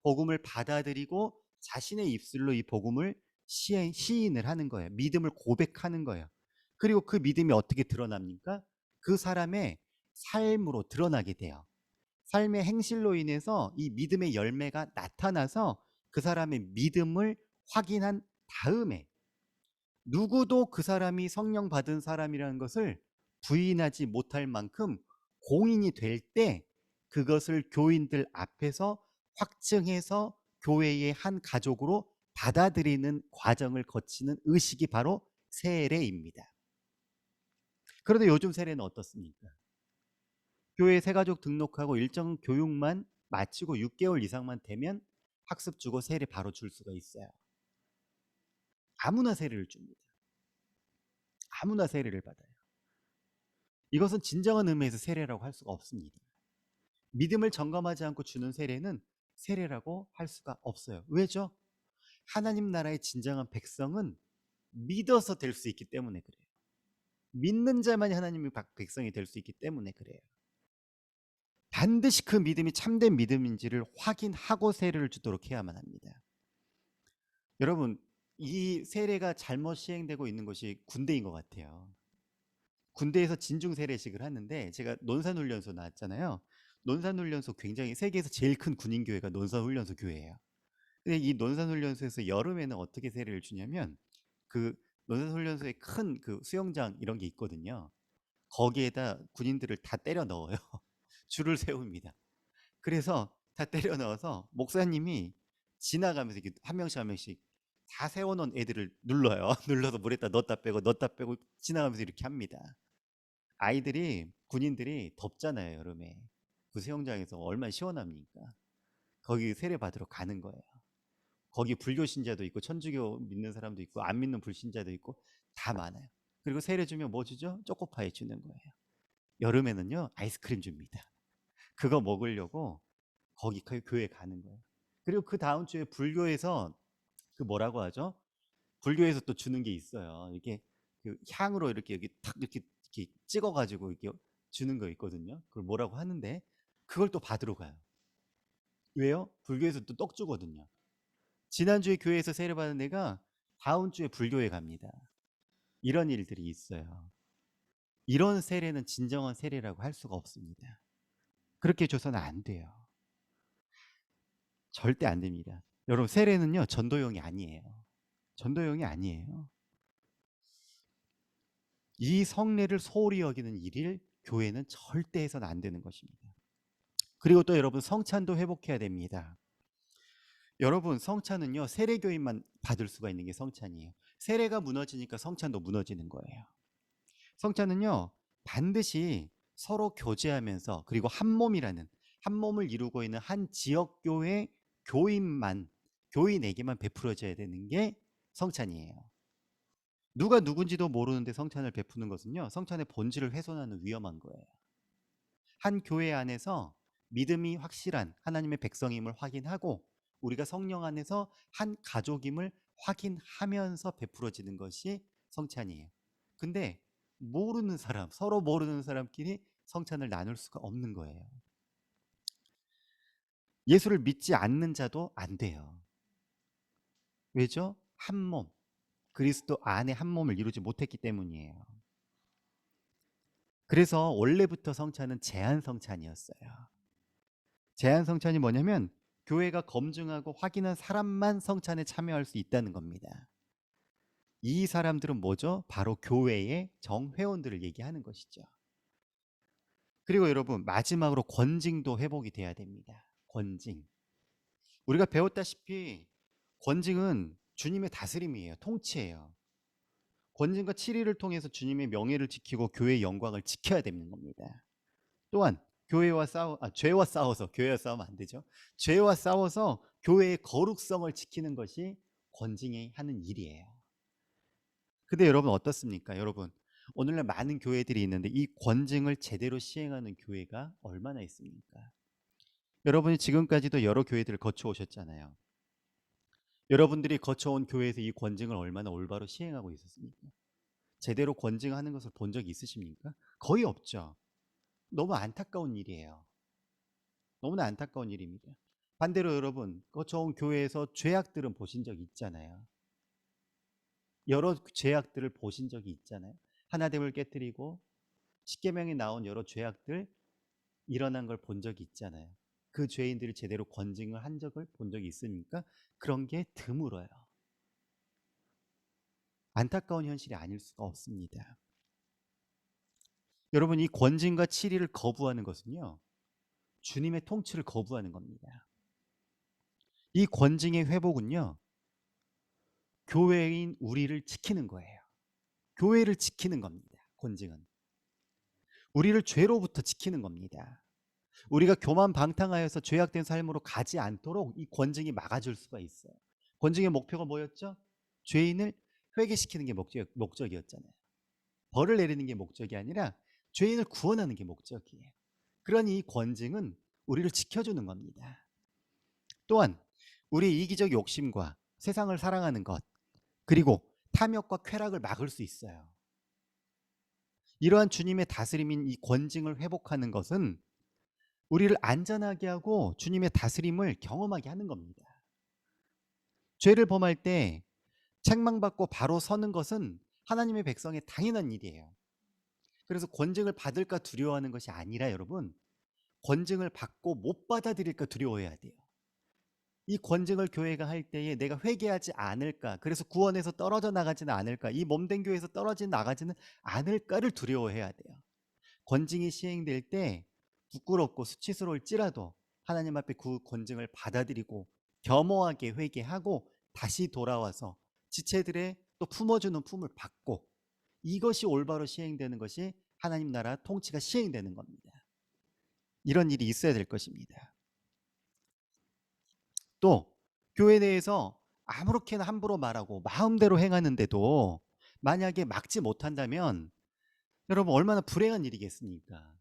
A: 복음을 받아들이고 자신의 입술로 이 복음을 시인을 하는 거예요. 믿음을 고백하는 거예요. 그리고 그 믿음이 어떻게 드러납니까? 그 사람의 삶으로 드러나게 돼요. 삶의 행실로 인해서 이 믿음의 열매가 나타나서 그 사람의 믿음을 확인한 다음에 누구도 그 사람이 성령 받은 사람이라는 것을 부인하지 못할 만큼 공인이 될 때 그것을 교인들 앞에서 확증해서 교회의 한 가족으로 받아들이는 과정을 거치는 의식이 바로 세례입니다. 그런데 요즘 세례는 어떻습니까? 교회 새가족 등록하고 일정 교육만 마치고 6개월 이상만 되면 학습 주고 세례 바로 줄 수가 있어요. 아무나 세례를 줍니다. 아무나 세례를 받아요. 이것은 진정한 의미에서 세례라고 할 수가 없습니다. 믿음을 점검하지 않고 주는 세례는 세례라고 할 수가 없어요. 왜죠? 하나님 나라의 진정한 백성은 믿어서 될 수 있기 때문에 그래요. 믿는 자만이 하나님의 백성이 될 수 있기 때문에 그래요. 반드시 그 믿음이 참된 믿음인지를 확인하고 세례를 주도록 해야만 합니다. 여러분, 이 세례가 잘못 시행되고 있는 것이 군대인 것 같아요. 군대에서 진중 세례식을 하는데 제가 논산훈련소 나왔잖아요. 논산훈련소 굉장히 세계에서 제일 큰 군인교회가 논산훈련소 교회예요. 근데 이 논산훈련소에서 여름에는 어떻게 세례를 주냐면 그 논산훈련소에 큰 그 수영장 이런 게 있거든요. 거기에다 군인들을 다 때려 넣어요. 줄을 세웁니다. 그래서 다 때려 넣어서 목사님이 지나가면서 이렇게 한 명씩 한 명씩 다 세워놓은 애들을 눌러요. 눌러서 물에다 넣었다 빼고 지나가면서 이렇게 합니다. 아이들이 군인들이 덥잖아요 여름에. 그 수영장에서 얼마나 시원합니까? 거기 세례 받으러 가는 거예요. 거기 불교 신자도 있고 천주교 믿는 사람도 있고 안 믿는 불신자도 있고 다 많아요. 그리고 세례 주면 뭐 주죠? 초코파이 주는 거예요. 여름에는요 아이스크림 줍니다. 그거 먹으려고 거기 교회 가는 거예요. 그리고 그 다음 주에 불교에서 그 뭐라고 하죠? 불교에서 또 주는 게 있어요. 이렇게 그 향으로 이렇게 여기 탁 이렇게 찍어가지고 이렇게 주는 거 있거든요. 그걸 뭐라고 하는데 그걸 또 받으러 가요. 왜요? 불교에서 또 떡 주거든요. 지난주에 교회에서 세례 받은 애가 다음 주에 불교에 갑니다. 이런 일들이 있어요. 이런 세례는 진정한 세례라고 할 수가 없습니다. 그렇게 줘서는 안 돼요. 절대 안 됩니다. 여러분 세례는요 전도용이 아니에요. 전도용이 아니에요. 이 성례를 소홀히 여기는 일을 교회는 절대 해서는 안 되는 것입니다. 그리고 또 여러분 성찬도 회복해야 됩니다. 여러분 성찬은요 세례교인만 받을 수가 있는 게 성찬이에요. 세례가 무너지니까 성찬도 무너지는 거예요. 성찬은요 반드시 서로 교제하면서 그리고 한 몸이라는 한 몸을 이루고 있는 한 지역교회 교인에게만 베풀어져야 되는 게 성찬이에요. 누가 누군지도 모르는데 성찬을 베푸는 것은요 성찬의 본질을 훼손하는 위험한 거예요. 한 교회 안에서 믿음이 확실한 하나님의 백성임을 확인하고 우리가 성령 안에서 한 가족임을 확인하면서 베풀어지는 것이 성찬이에요. 근데 모르는 사람, 서로 모르는 사람끼리 성찬을 나눌 수가 없는 거예요. 예수를 믿지 않는 자도 안 돼요. 왜죠? 한 몸, 그리스도 안에 한 몸을 이루지 못했기 때문이에요. 그래서 원래부터 성찬은 제한 성찬이었어요. 제한 성찬이 뭐냐면 교회가 검증하고 확인한 사람만 성찬에 참여할 수 있다는 겁니다. 이 사람들은 뭐죠? 바로 교회의 정회원들을 얘기하는 것이죠. 그리고 여러분 마지막으로 권징도 회복이 돼야 됩니다. 권징. 우리가 배웠다시피 권징은 주님의 다스림이에요. 통치예요. 권징과 7일을 통해서 주님의 명예를 지키고 교회의 영광을 지켜야 되는 겁니다. 또한 죄와 싸워서 교회와 싸우면 안 되죠. 죄와 싸워서 교회의 거룩성을 지키는 것이 권징이 하는 일이에요. 근데 여러분 어떻습니까? 여러분 오늘날 많은 교회들이 있는데 이 권징을 제대로 시행하는 교회가 얼마나 있습니까? 여러분이 지금까지도 여러 교회들을 거쳐오셨잖아요. 여러분들이 거쳐온 교회에서 이 권징을 얼마나 올바로 시행하고 있었습니까? 제대로 권징하는 것을 본 적이 있으십니까? 거의 없죠. 너무 안타까운 일이에요. 너무나 안타까운 일입니다. 반대로 여러분 거쳐온 교회에서 죄악들은 보신 적이 있잖아요. 여러 죄악들을 보신 적이 있잖아요. 하나됨을 깨뜨리고 십계명에 나온 여러 죄악들 일어난 걸 본 적이 있잖아요. 그 죄인들이 제대로 권징을 한 적을 본 적이 있습니까? 그런 게 드물어요. 안타까운 현실이 아닐 수가 없습니다. 여러분 이 권징과 7일을 거부하는 것은요 주님의 통치를 거부하는 겁니다. 이 권징의 회복은요 교회인 우리를 지키는 거예요. 교회를 지키는 겁니다. 권징은 우리를 죄로부터 지키는 겁니다. 우리가 교만방탕하여서 죄악된 삶으로 가지 않도록 이 권징이 막아줄 수가 있어요. 권징의 목표가 뭐였죠? 죄인을 회개시키는 게 목적이었잖아요. 벌을 내리는 게 목적이 아니라 죄인을 구원하는 게 목적이에요. 그러니 이 권징은 우리를 지켜주는 겁니다. 또한 우리의 이기적 욕심과 세상을 사랑하는 것 그리고 탐욕과 쾌락을 막을 수 있어요. 이러한 주님의 다스림인 이 권징을 회복하는 것은 우리를 안전하게 하고 주님의 다스림을 경험하게 하는 겁니다. 죄를 범할 때 책망받고 바로 서는 것은 하나님의 백성의 당연한 일이에요. 그래서 권징을 받을까 두려워하는 것이 아니라 여러분, 권징을 받고 못 받아들일까 두려워해야 돼요. 이 권징을 교회가 할 때에 내가 회개하지 않을까, 그래서 구원에서 떨어져 나가지는 않을까, 이 몸된 교회에서 떨어져 나가지는 않을까를 두려워해야 돼요. 권징이 시행될 때 부끄럽고 수치스러울지라도 하나님 앞에 그 권징을 받아들이고 겸허하게 회개하고 다시 돌아와서 지체들의 또 품어주는 품을 받고, 이것이 올바로 시행되는 것이 하나님 나라 통치가 시행되는 겁니다. 이런 일이 있어야 될 것입니다. 또 교회 내에서 아무렇게나 함부로 말하고 마음대로 행하는데도 만약에 막지 못한다면 여러분 얼마나 불행한 일이겠습니까?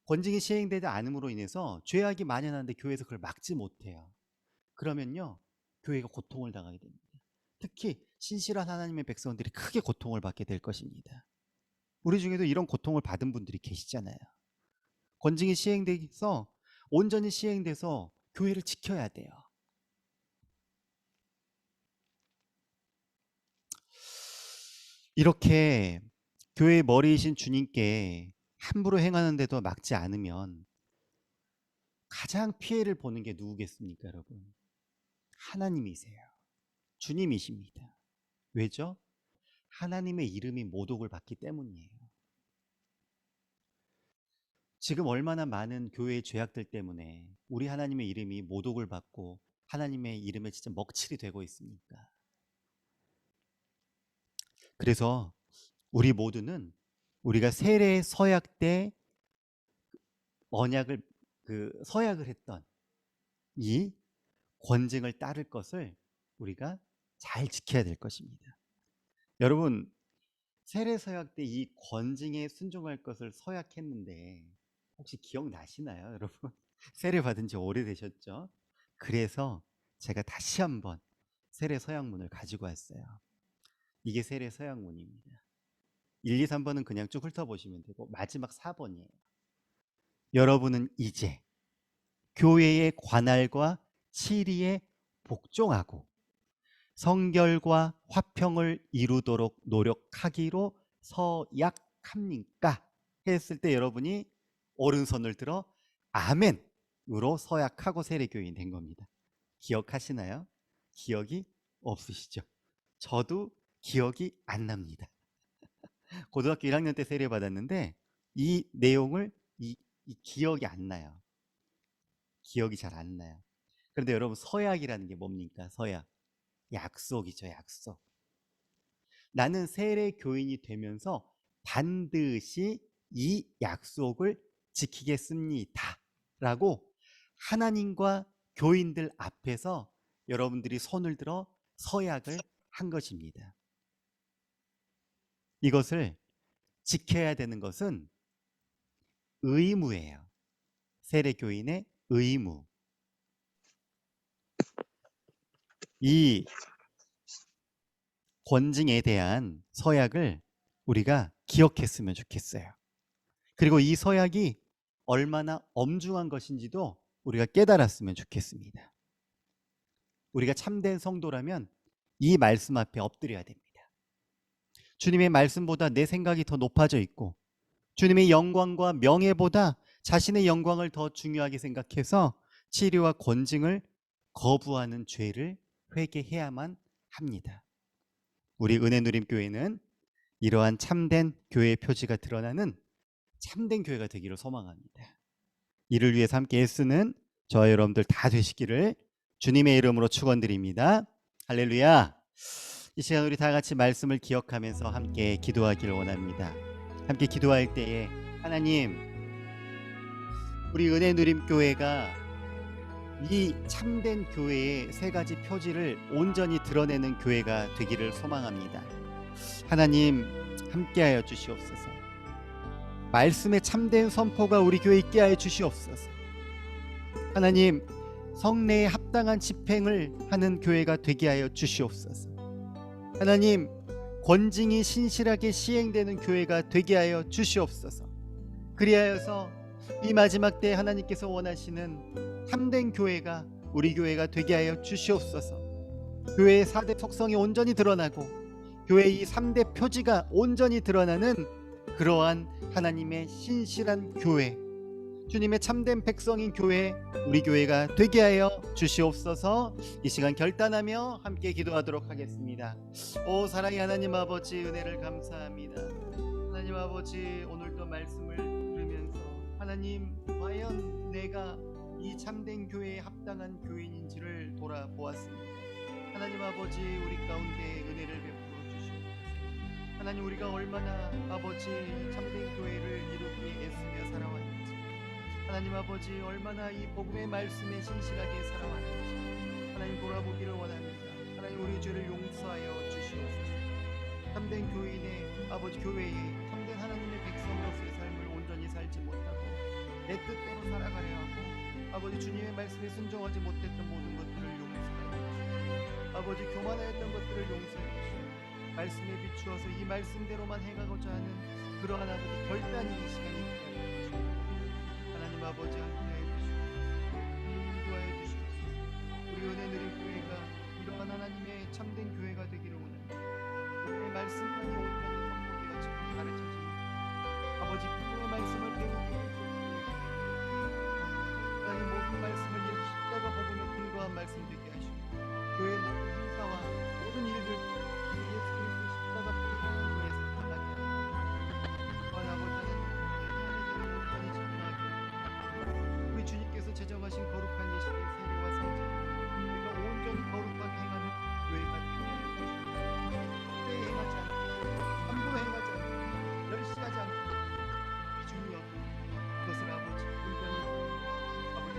A: 권징이 시행되지 않음으로 인해서 죄악이 만연하는데 교회에서 그걸 막지 못해요. 그러면요, 교회가 고통을 당하게 됩니다. 특히 신실한 하나님의 백성들이 크게 고통을 받게 될 것입니다. 우리 중에도 이런 고통을 받은 분들이 계시잖아요. 권징이 시행돼서 온전히 시행돼서 교회를 지켜야 돼요. 이렇게 교회의 머리이신 주님께 함부로 행하는데도 막지 않으면 가장 피해를 보는 게 누구겠습니까, 여러분? 하나님이세요. 주님이십니다. 왜죠? 하나님의 이름이 모독을 받기 때문이에요. 지금 얼마나 많은 교회의 죄악들 때문에 우리 하나님의 이름이 모독을 받고 하나님의 이름에 진짜 먹칠이 되고 있습니까? 그래서 우리 모두는 우리가 세례 서약 때 언약을 서약을 했던 이 권징을 따를 것을 우리가 잘 지켜야 될 것입니다. 여러분, 세례 서약 때 이 권징에 순종할 것을 서약했는데 혹시 기억나시나요, 여러분? 세례 받은 지 오래되셨죠? 그래서 제가 다시 한번 세례 서약문을 가지고 왔어요. 이게 세례 서약문입니다. 1, 2, 3번은 그냥 쭉 훑어보시면 되고 마지막 4번이에요. 여러분은 이제 교회의 관할과 치리에 복종하고 성결과 화평을 이루도록 노력하기로 서약합니까? 했을 때 여러분이 오른손을 들어 아멘으로 서약하고 세례교인이 된 겁니다. 기억하시나요? 기억이 없으시죠? 저도 기억이 안 납니다. 고등학교 1학년 때 세례 받았는데 이 내용을 이 기억이 안 나요. 기억이 잘 안 나요. 그런데 여러분, 서약이라는 게 뭡니까? 서약. 약속이죠, 약속. 나는 세례 교인이 되면서 반드시 이 약속을 지키겠습니다 라고 하나님과 교인들 앞에서 여러분들이 손을 들어 서약을 한 것입니다. 이것을 지켜야 되는 것은 의무예요. 세례 교인의 의무. 이 권징에 대한 서약을 우리가 기억했으면 좋겠어요. 그리고 이 서약이 얼마나 엄중한 것인지도 우리가 깨달았으면 좋겠습니다. 우리가 참된 성도라면 이 말씀 앞에 엎드려야 됩니다. 주님의 말씀보다 내 생각이 더 높아져 있고 주님의 영광과 명예보다 자신의 영광을 더 중요하게 생각해서 치료와 권징을 거부하는 죄를 회개해야만 합니다. 우리 은혜누림교회는 이러한 참된 교회의 표지가 드러나는 참된 교회가 되기를 소망합니다. 이를 위해서 함께 애쓰는 저와 여러분들 다 되시기를 주님의 이름으로 축원드립니다. 할렐루야. 이 시간 우리 다 같이 말씀을 기억하면서 함께 기도하기를 원합니다. 함께 기도할 때에 하나님, 우리 은혜누림교회가 이 참된 교회의 세 가지 표지를 온전히 드러내는 교회가 되기를 소망합니다. 하나님, 함께하여 주시옵소서. 말씀의 참된 선포가 우리 교회에 있게 하여 주시옵소서. 하나님, 성례에 합당한 집행을 하는 교회가 되게 하여 주시옵소서. 하나님, 권징이 신실하게 시행되는 교회가 되게 하여 주시옵소서. 그리하여서 이 마지막 때 하나님께서 원하시는 참된 교회가 우리 교회가 되게 하여 주시옵소서. 교회의 4대 속성이 온전히 드러나고 교회의 이 3대 표지가 온전히 드러나는 그러한 하나님의 신실한 교회, 주님의 참된 백성인 교회, 우리 교회가 되게 하여 주시옵소서. 이 시간 결단하며 함께 기도하도록 하겠습니다. 오 사랑의 하나님 아버지, 은혜를 감사합니다. 하나님 아버지, 오늘도 말씀을 들으면서 하나님, 과연 내가 이 참된 교회에 합당한 교인인지를 돌아보았습니다. 하나님 아버지, 우리 가운데 은혜를 베풀어 주시옵소서. 하나님, 우리가 얼마나 아버지 참된 교회를 이루기 애쓰며 살아왔는지, 하나님 아버지 얼마나 이 복음의 말씀에 신실하게 살아왔는지 하나님 돌아보기를 원합니다. 하나님, 우리 죄를 용서하여 주시옵소서. 참된 교인의 아버지 교회에 참된 하나님의 백성으로서의 삶을 온전히 살지 못하고 내 뜻대로 살아가려 하고 아버지 주님의 말씀에 순종하지 못했던 모든 것들을 용서하여 주시고 아버지 교만하였던 것들을 용서해 주시고 말씀에 비추어서 이 말씀대로만 행하고자 하는 그러한 아버지 결단이 이 시간에 있게 하여 주시고 하나님 아버지 함께하여 주시고 인도하여 주시옵소서. 우리 은혜 누린 교회가 이러한 하나님의 참된 교회가 되기를 원합니다. 이 말씀만이 온전히 선포되어지고 가르쳐지는 아버지 그의 말씀을 배우게 해주시옵소서. 하나님, 모든 말씀을 예수 십자가 복음에 근거한 말씀 되게 하시고 교회의 모든 행사와 모든 일들 예수 그리스도의 십자가 복음에 근거해서 나가게 하시고 아버지 하나님 온전히 집중하게 우리 주님께서 제정하신 거룩한 이 시대의 세례와 성전, 우리가 온전히 거룩하게 행하는 교회가 되게 하여 주시옵소서. 헛되이 행하지 않고 함부로 행하지 않고 멸시하지 않고 기준이 없고 그것을 아버지 온전히 아버지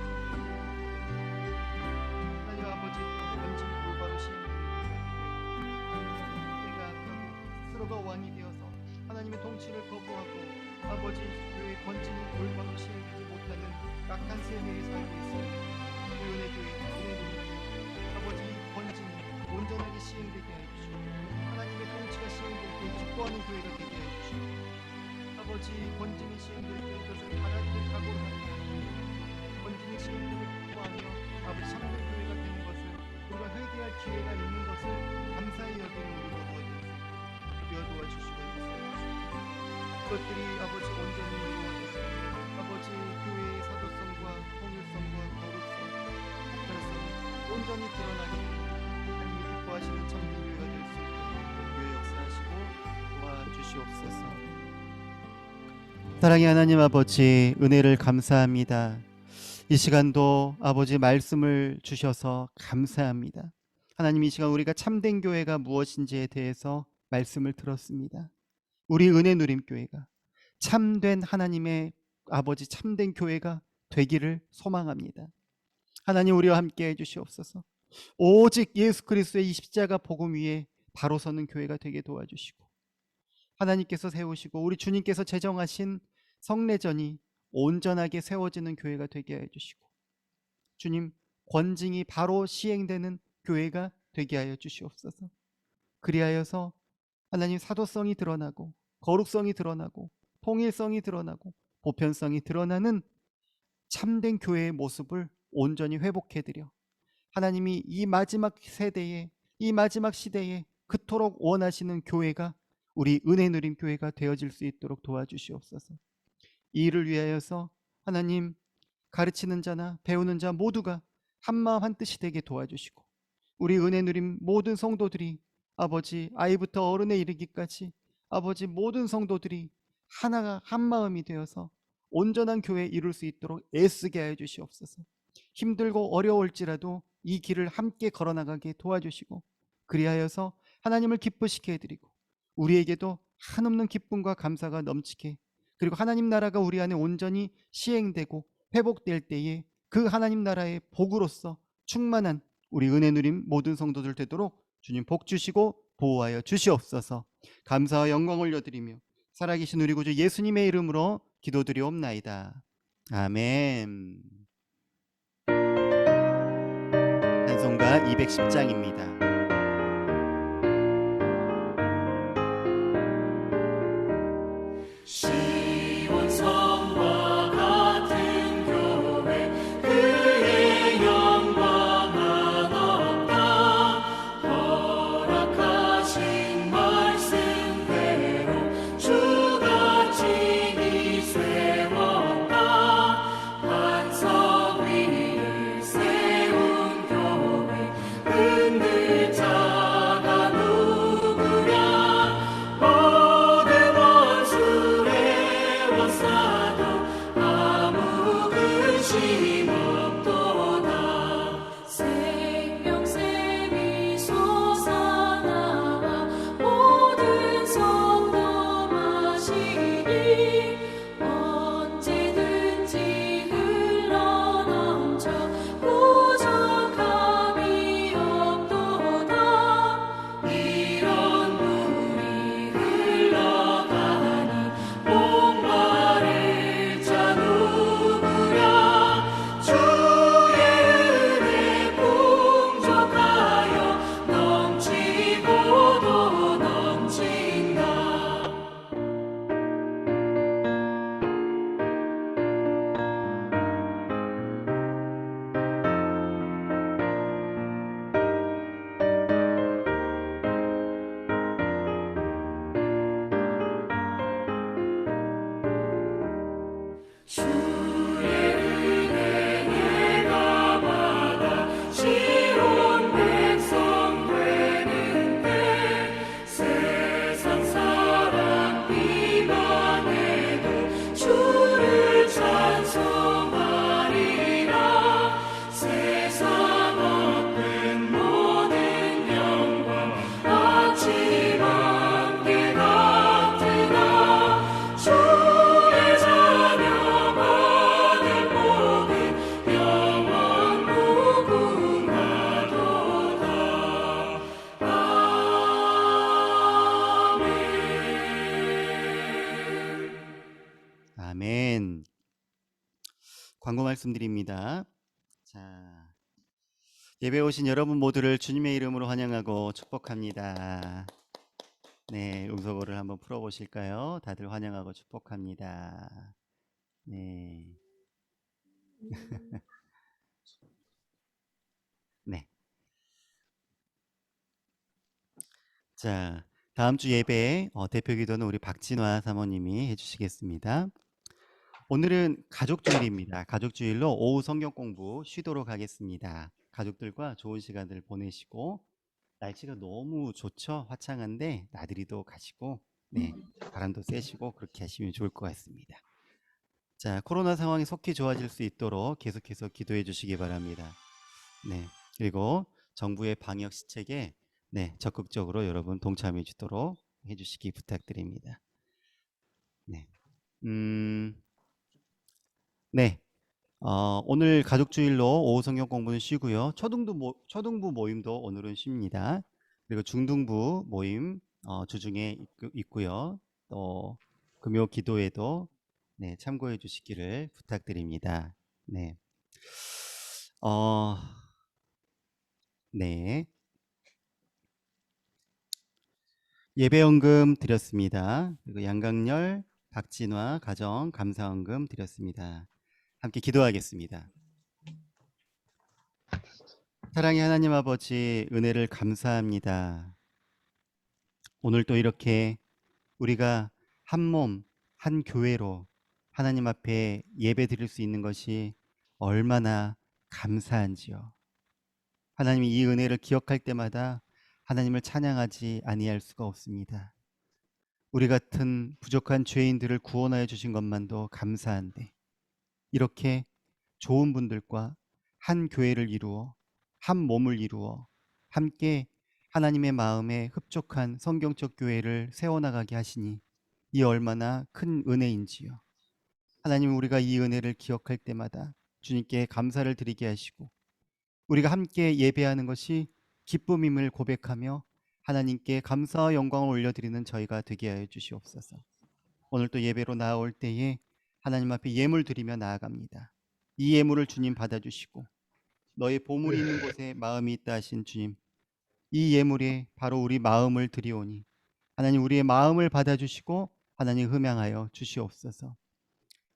A: 하나님 아버지 온전히 올바로 시행되는 내가 스스로가 왕이 되어서 하나님의 통치를 거부하고 아버지 교회의 권진이 올바로 시행되지 못하는 악한 세대에 살고 있습니다. 은혜 교회, 아버지 권진이 온전하게 시행되게 하여 주시고 하나님의 통치가 시행될 때 기뻐하는 교회가 되게 하여 주시고 아버지 권진이 시행될 때 이것을 받아들일 각오를 하게 하여 주시고 권진이 시행됨을 기뻐하며 아버지 참된 교회가 되는 것을 우리가 회개할 기회가 있는 것을 감사히 여기는 우리 모두가 되었습니다. 도와주시고 그것들이 아버지 온전히 이루어져서 아버지 교회의 사도성과 통일성과 거룩성, 목표성 온전히 드러나게 하나님이 기뻐하시는 참된 교회가 될 수 있도록 교회 역사하시고 도와주시옵소서. 사랑의 하나님 아버지, 은혜를 감사합니다. 이 시간도 아버지 말씀을 주셔서 감사합니다. 하나님, 이 시간 우리가 참된 교회가 무엇인지에 대해서 말씀을 들었습니다. 우리 은혜 누림 교회가 참된 하나님의 아버지 참된 교회가 되기를 소망합니다. 하나님, 우리와 함께 해주시옵소서. 오직 예수 그리스도의 이 십자가 복음 위에 바로 서는 교회가 되게 도와주시고 하나님께서 세우시고 우리 주님께서 제정하신 성례전이 온전하게 세워지는 교회가 되게 해주시고 주님 권징이 바로 시행되는 교회가 되게 하여 주시옵소서. 그리하여서 하나님 사도성이 드러나고 거룩성이 드러나고 통일성이 드러나고 보편성이 드러나는 참된 교회의 모습을 온전히 회복해드려 하나님이 이 마지막 세대에 이 마지막 시대에 그토록 원하시는 교회가 우리 은혜 누림 교회가 되어질 수 있도록 도와주시옵소서. 이 일을 위하여서 하나님 가르치는 자나 배우는 자 모두가 한마음 한뜻이 되게 도와주시고 우리 은혜 누림 모든 성도들이 아버지 아이부터 어른에 이르기까지 아버지 모든 성도들이 하나가 한마음이 되어서 온전한 교회 이룰 수 있도록 애쓰게 하여 주시옵소서. 힘들고 어려울지라도 이 길을 함께 걸어나가게 도와주시고 그리하여서 하나님을 기쁘시게 해드리고 우리에게도 한없는 기쁨과 감사가 넘치게 그리고 하나님 나라가 우리 안에 온전히 시행되고 회복될 때에 그 하나님 나라의 복으로서 충만한 우리 은혜 누림 모든 성도들 되도록 주님 복 주시고 보호하여 주시옵소서. 감사와 영광 올려드리며 살아계신 우리 구주 예수님의 이름으로 기도드리옵나이다. 아멘. 찬송가 210장입니다.
I: 시온성과 같은 교회 그의 영광은 없다. 마심없도다. 생명샘이 솟아나와 모든 성도 마시니 언제든지 흘러넘쳐 부족함이 없도다. 이런 물이 흘러가니 목마를 자 누구랴. 주의 은혜 풍족하여 넘치고도 넘친다. 주의 은혜 내가 받아 시온 백성 되는데 세상 사람 비방해도 주를 찬송하리라. 세상 얻는 모든 영광 아침 안개 같으나 주의 자녀 받을 복은 영원 무궁하도다. 아멘.
A: 아멘. 광고 말씀드립니다. 자, 예배 오신 여러분 모두를 주님의 이름으로 환영하고 축복합니다. 네, 음소거를 한번 풀어보실까요? 다들 환영하고 축복합니다. 네. 네. 자, 다음 주 예배 대표 기도는 우리 박진화 사모님이 해주시겠습니다. 오늘은 가족주일입니다. 가족주일로 오후 성경 공부 쉬도록 하겠습니다. 가족들과 좋은 시간들 보내시고, 날씨가 너무 좋죠? 화창한데 나들이도 가시고, 네, 바람도 쐬시고 그렇게 하시면 좋을 것 같습니다. 자, 코로나 상황이 속히 좋아질 수 있도록 계속해서 기도해 주시기 바랍니다. 네, 그리고 정부의 방역 시책에 네, 적극적으로 여러분 동참해 주도록 해주시기 부탁드립니다. 네, 네, 오늘 가족주일로 오후 성경 공부는 쉬고요. 초등부 모임도 오늘은 쉽니다. 그리고 중등부 모임 주중에 있고요. 또 금요 기도에도 네, 참고해 주시기를 부탁드립니다. 네, 네, 예배헌금 드렸습니다. 그리고 양강렬, 박진화 가정 감사헌금 드렸습니다. 함께 기도하겠습니다. 사랑의 하나님 아버지, 은혜를 감사합니다. 오늘 또 이렇게 우리가 한 몸, 한 교회로 하나님 앞에 예배 드릴 수 있는 것이 얼마나 감사한지요. 하나님이 이 은혜를 기억할 때마다 하나님을 찬양하지 아니할 수가 없습니다. 우리 같은 부족한 죄인들을 구원하여 주신 것만도 감사한데, 이렇게 좋은 분들과 한 교회를 이루어 한 몸을 이루어 함께 하나님의 마음에 흡족한 성경적 교회를 세워나가게 하시니 이 얼마나 큰 은혜인지요. 하나님, 우리가 이 은혜를 기억할 때마다 주님께 감사를 드리게 하시고, 우리가 함께 예배하는 것이 기쁨임을 고백하며 하나님께 감사와 영광을 올려드리는 저희가 되게 하여 주시옵소서. 오늘 또 예배로 나아올 때에 하나님 앞에 예물 드리며 나아갑니다. 이 예물을 주님 받아주시고, 너의 보물이 있는 곳에 마음이 있다 하신 주님, 이 예물에 바로 우리 마음을 드리오니 하나님, 우리의 마음을 받아주시고 하나님 흠양하여 주시옵소서.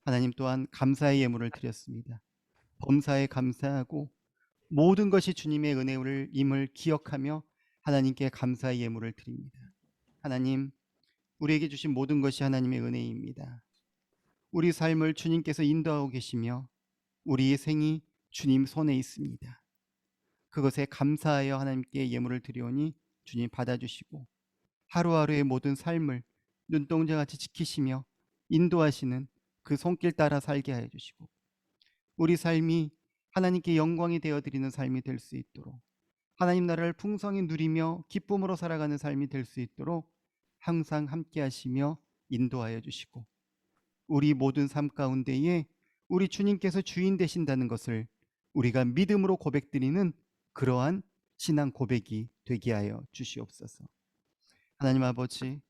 A: 하나님, 또한 감사의 예물을 드렸습니다. 범사에 감사하고 모든 것이 주님의 은혜임을 기억하며 하나님께 감사의 예물을 드립니다. 하나님, 우리에게 주신 모든 것이 하나님의 은혜입니다. 우리 삶을 주님께서 인도하고 계시며 우리의 생이 주님 손에 있습니다. 그것에 감사하여 하나님께 예물을 드리오니 주님 받아주시고, 하루하루의 모든 삶을 눈동자같이 지키시며 인도하시는 그 손길 따라 살게 하여 주시고, 우리 삶이 하나님께 영광이 되어 드리는 삶이 될 수 있도록, 하나님 나라를 풍성히 누리며 기쁨으로 살아가는 삶이 될 수 있도록 항상 함께 하시며 인도하여 주시고, 우리 모든 삶 가운데에 우리 주님께서 주인 되신다는 것을 우리가 믿음으로 고백드리는 그러한 신앙 고백이 되게 하여 주시옵소서. 하나님 아버지,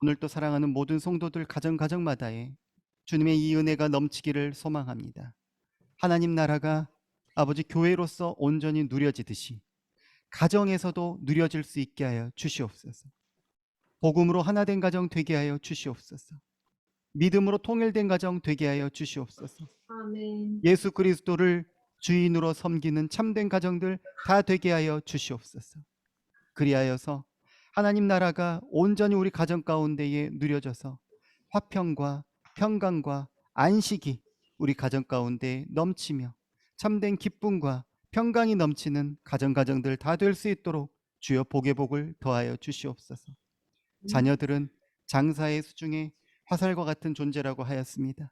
A: 오늘 또 사랑하는 모든 성도들 가정마다에 주님의 이 은혜가 넘치기를 소망합니다. 하나님 나라가 아버지 교회로서 온전히 누려지듯이 가정에서도 누려질 수 있게 하여 주시옵소서. 복음으로 하나 된 가정 되게 하여 주시옵소서. 믿음으로 통일된 가정 되게 하여 주시옵소서.
G: 아멘.
A: 예수 그리스도를 주인으로 섬기는 참된 가정들 다 되게 하여 주시옵소서. 그리하여서 하나님 나라가 온전히 우리 가정 가운데에 누려져서 화평과 평강과 안식이 우리 가정 가운데 넘치며 참된 기쁨과 평강이 넘치는 가정들 다 될 수 있도록 주여 복의 복을 더하여 주시옵소서. 자녀들은 장사의 수중에 화살과 같은 존재라고 하였습니다.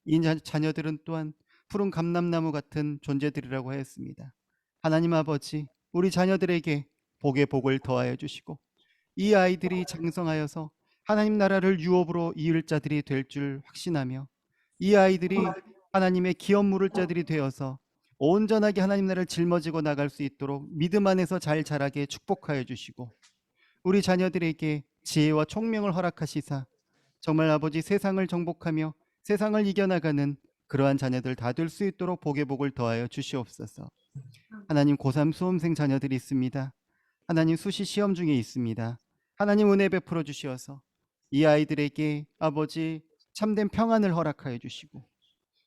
A: 이 자녀들은 또한 푸른 감람나무 같은 존재들이라고 하였습니다. 하나님 아버지, 우리 자녀들에게 복의 복을 더하여 주시고, 이 아이들이 장성하여서 하나님 나라를 유업으로 이을 자들이 될 줄 확신하며, 이 아이들이 하나님의 기업 물을 자들이 되어서 온전하게 하나님 나라를 짊어지고 나갈 수 있도록 믿음 안에서 잘 자라게 축복하여 주시고, 우리 자녀들에게 지혜와 총명을 허락하시사 정말 아버지 세상을 정복하며 세상을 이겨나가는 그러한 자녀들 다 될 수 있도록 복의 복을 더하여 주시옵소서. 하나님, 고3 수험생 자녀들이 있습니다. 하나님, 수시 시험 중에 있습니다. 하나님 은혜 베풀어 주시어서 이 아이들에게 아버지 참된 평안을 허락하여 주시고,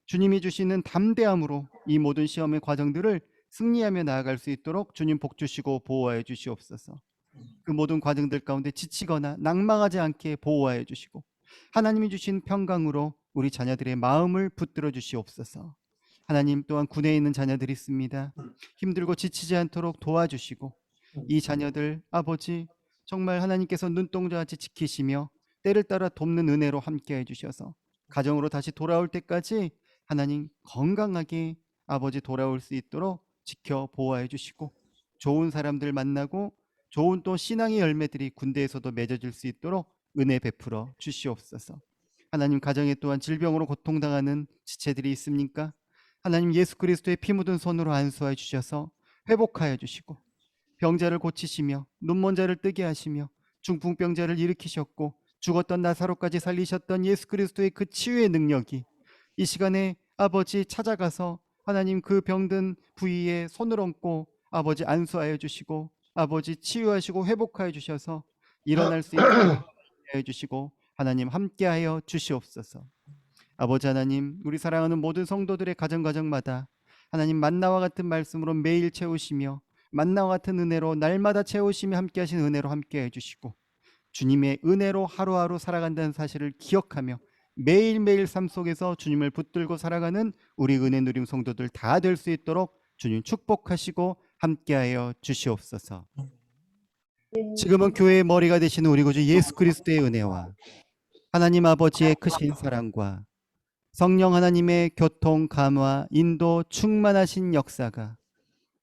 A: 주님이 주시는 담대함으로 이 모든 시험의 과정들을 승리하며 나아갈 수 있도록 주님 복 주시고 보호하여 주시옵소서. 그 모든 과정들 가운데 지치거나 낙망하지 않게 보호하여 주시고, 하나님이 주신 평강으로 우리 자녀들의 마음을 붙들어 주시옵소서. 하나님, 또한 군에 있는 자녀들이 있습니다. 힘들고 지치지 않도록 도와주시고, 이 자녀들 아버지 정말 하나님께서 눈동자같이 지키시며 때를 따라 돕는 은혜로 함께해 주셔서 가정으로 다시 돌아올 때까지 하나님 건강하게 아버지 돌아올 수 있도록 지켜 보호해 주시고, 좋은 사람들 만나고 좋은 또 신앙의 열매들이 군대에서도 맺어질 수 있도록 은혜 베풀어 주시옵소서. 하나님, 가정에 또한 질병으로 고통당하는 지체들이 있습니까? 하나님, 예수 그리스도의 피 묻은 손으로 안수하여 주셔서 회복하여 주시고, 병자를 고치시며 눈먼 자를 뜨게 하시며 중풍병자를 일으키셨고 죽었던 나사로까지 살리셨던 예수 그리스도의 그 치유의 능력이 이 시간에 아버지 찾아가서 하나님 그 병든 부위에 손을 얹고 아버지 안수하여 주시고, 아버지 치유하시고 회복하여 주셔서 일어날 수 있게 해 주시고, 하나님 함께하여 주시옵소서. 아버지 하나님, 우리 사랑하는 모든 성도들의 가정마다 하나님 만나와 같은 말씀으로 매일 채우시며 만나와 같은 은혜로 날마다 채우시며 함께하신 은혜로 함께해 주시고, 주님의 은혜로 하루하루 살아간다는 사실을 기억하며 매일매일 삶 속에서 주님을 붙들고 살아가는 우리 은혜 누림 성도들 다 될 수 있도록 주님 축복하시고 함께하여 주시옵소서. 지금은 교회의 머리가 되시는 우리 구주 예수 그리스도의 은혜와 하나님 아버지의 크신 사랑과 성령 하나님의 교통, 감화, 인도, 충만하신 역사가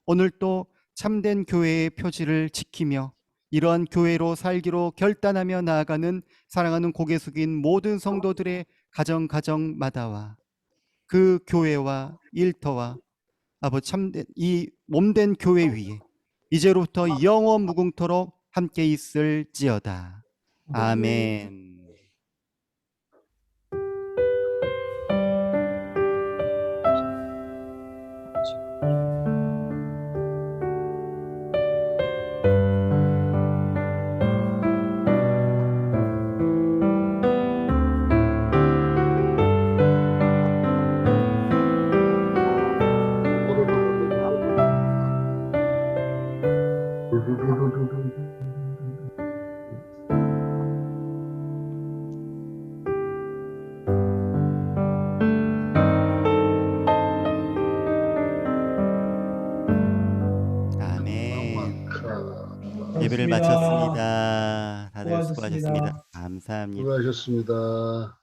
A: 오늘 또 참된 교회의 표지를 지키며 이러한 교회로 살기로 결단하며 나아가는 사랑하는 고개 숙인 모든 성도들의 가정마다와 그 교회와 일터와 아버지 참된 이 몸된 교회 위에 이제로부터 영원 무궁토록 함께 있을지어다. 아멘. 예배를 마쳤습니다. 다들 수고하셨습니다. 감사합니다.
D: 수고하셨습니다.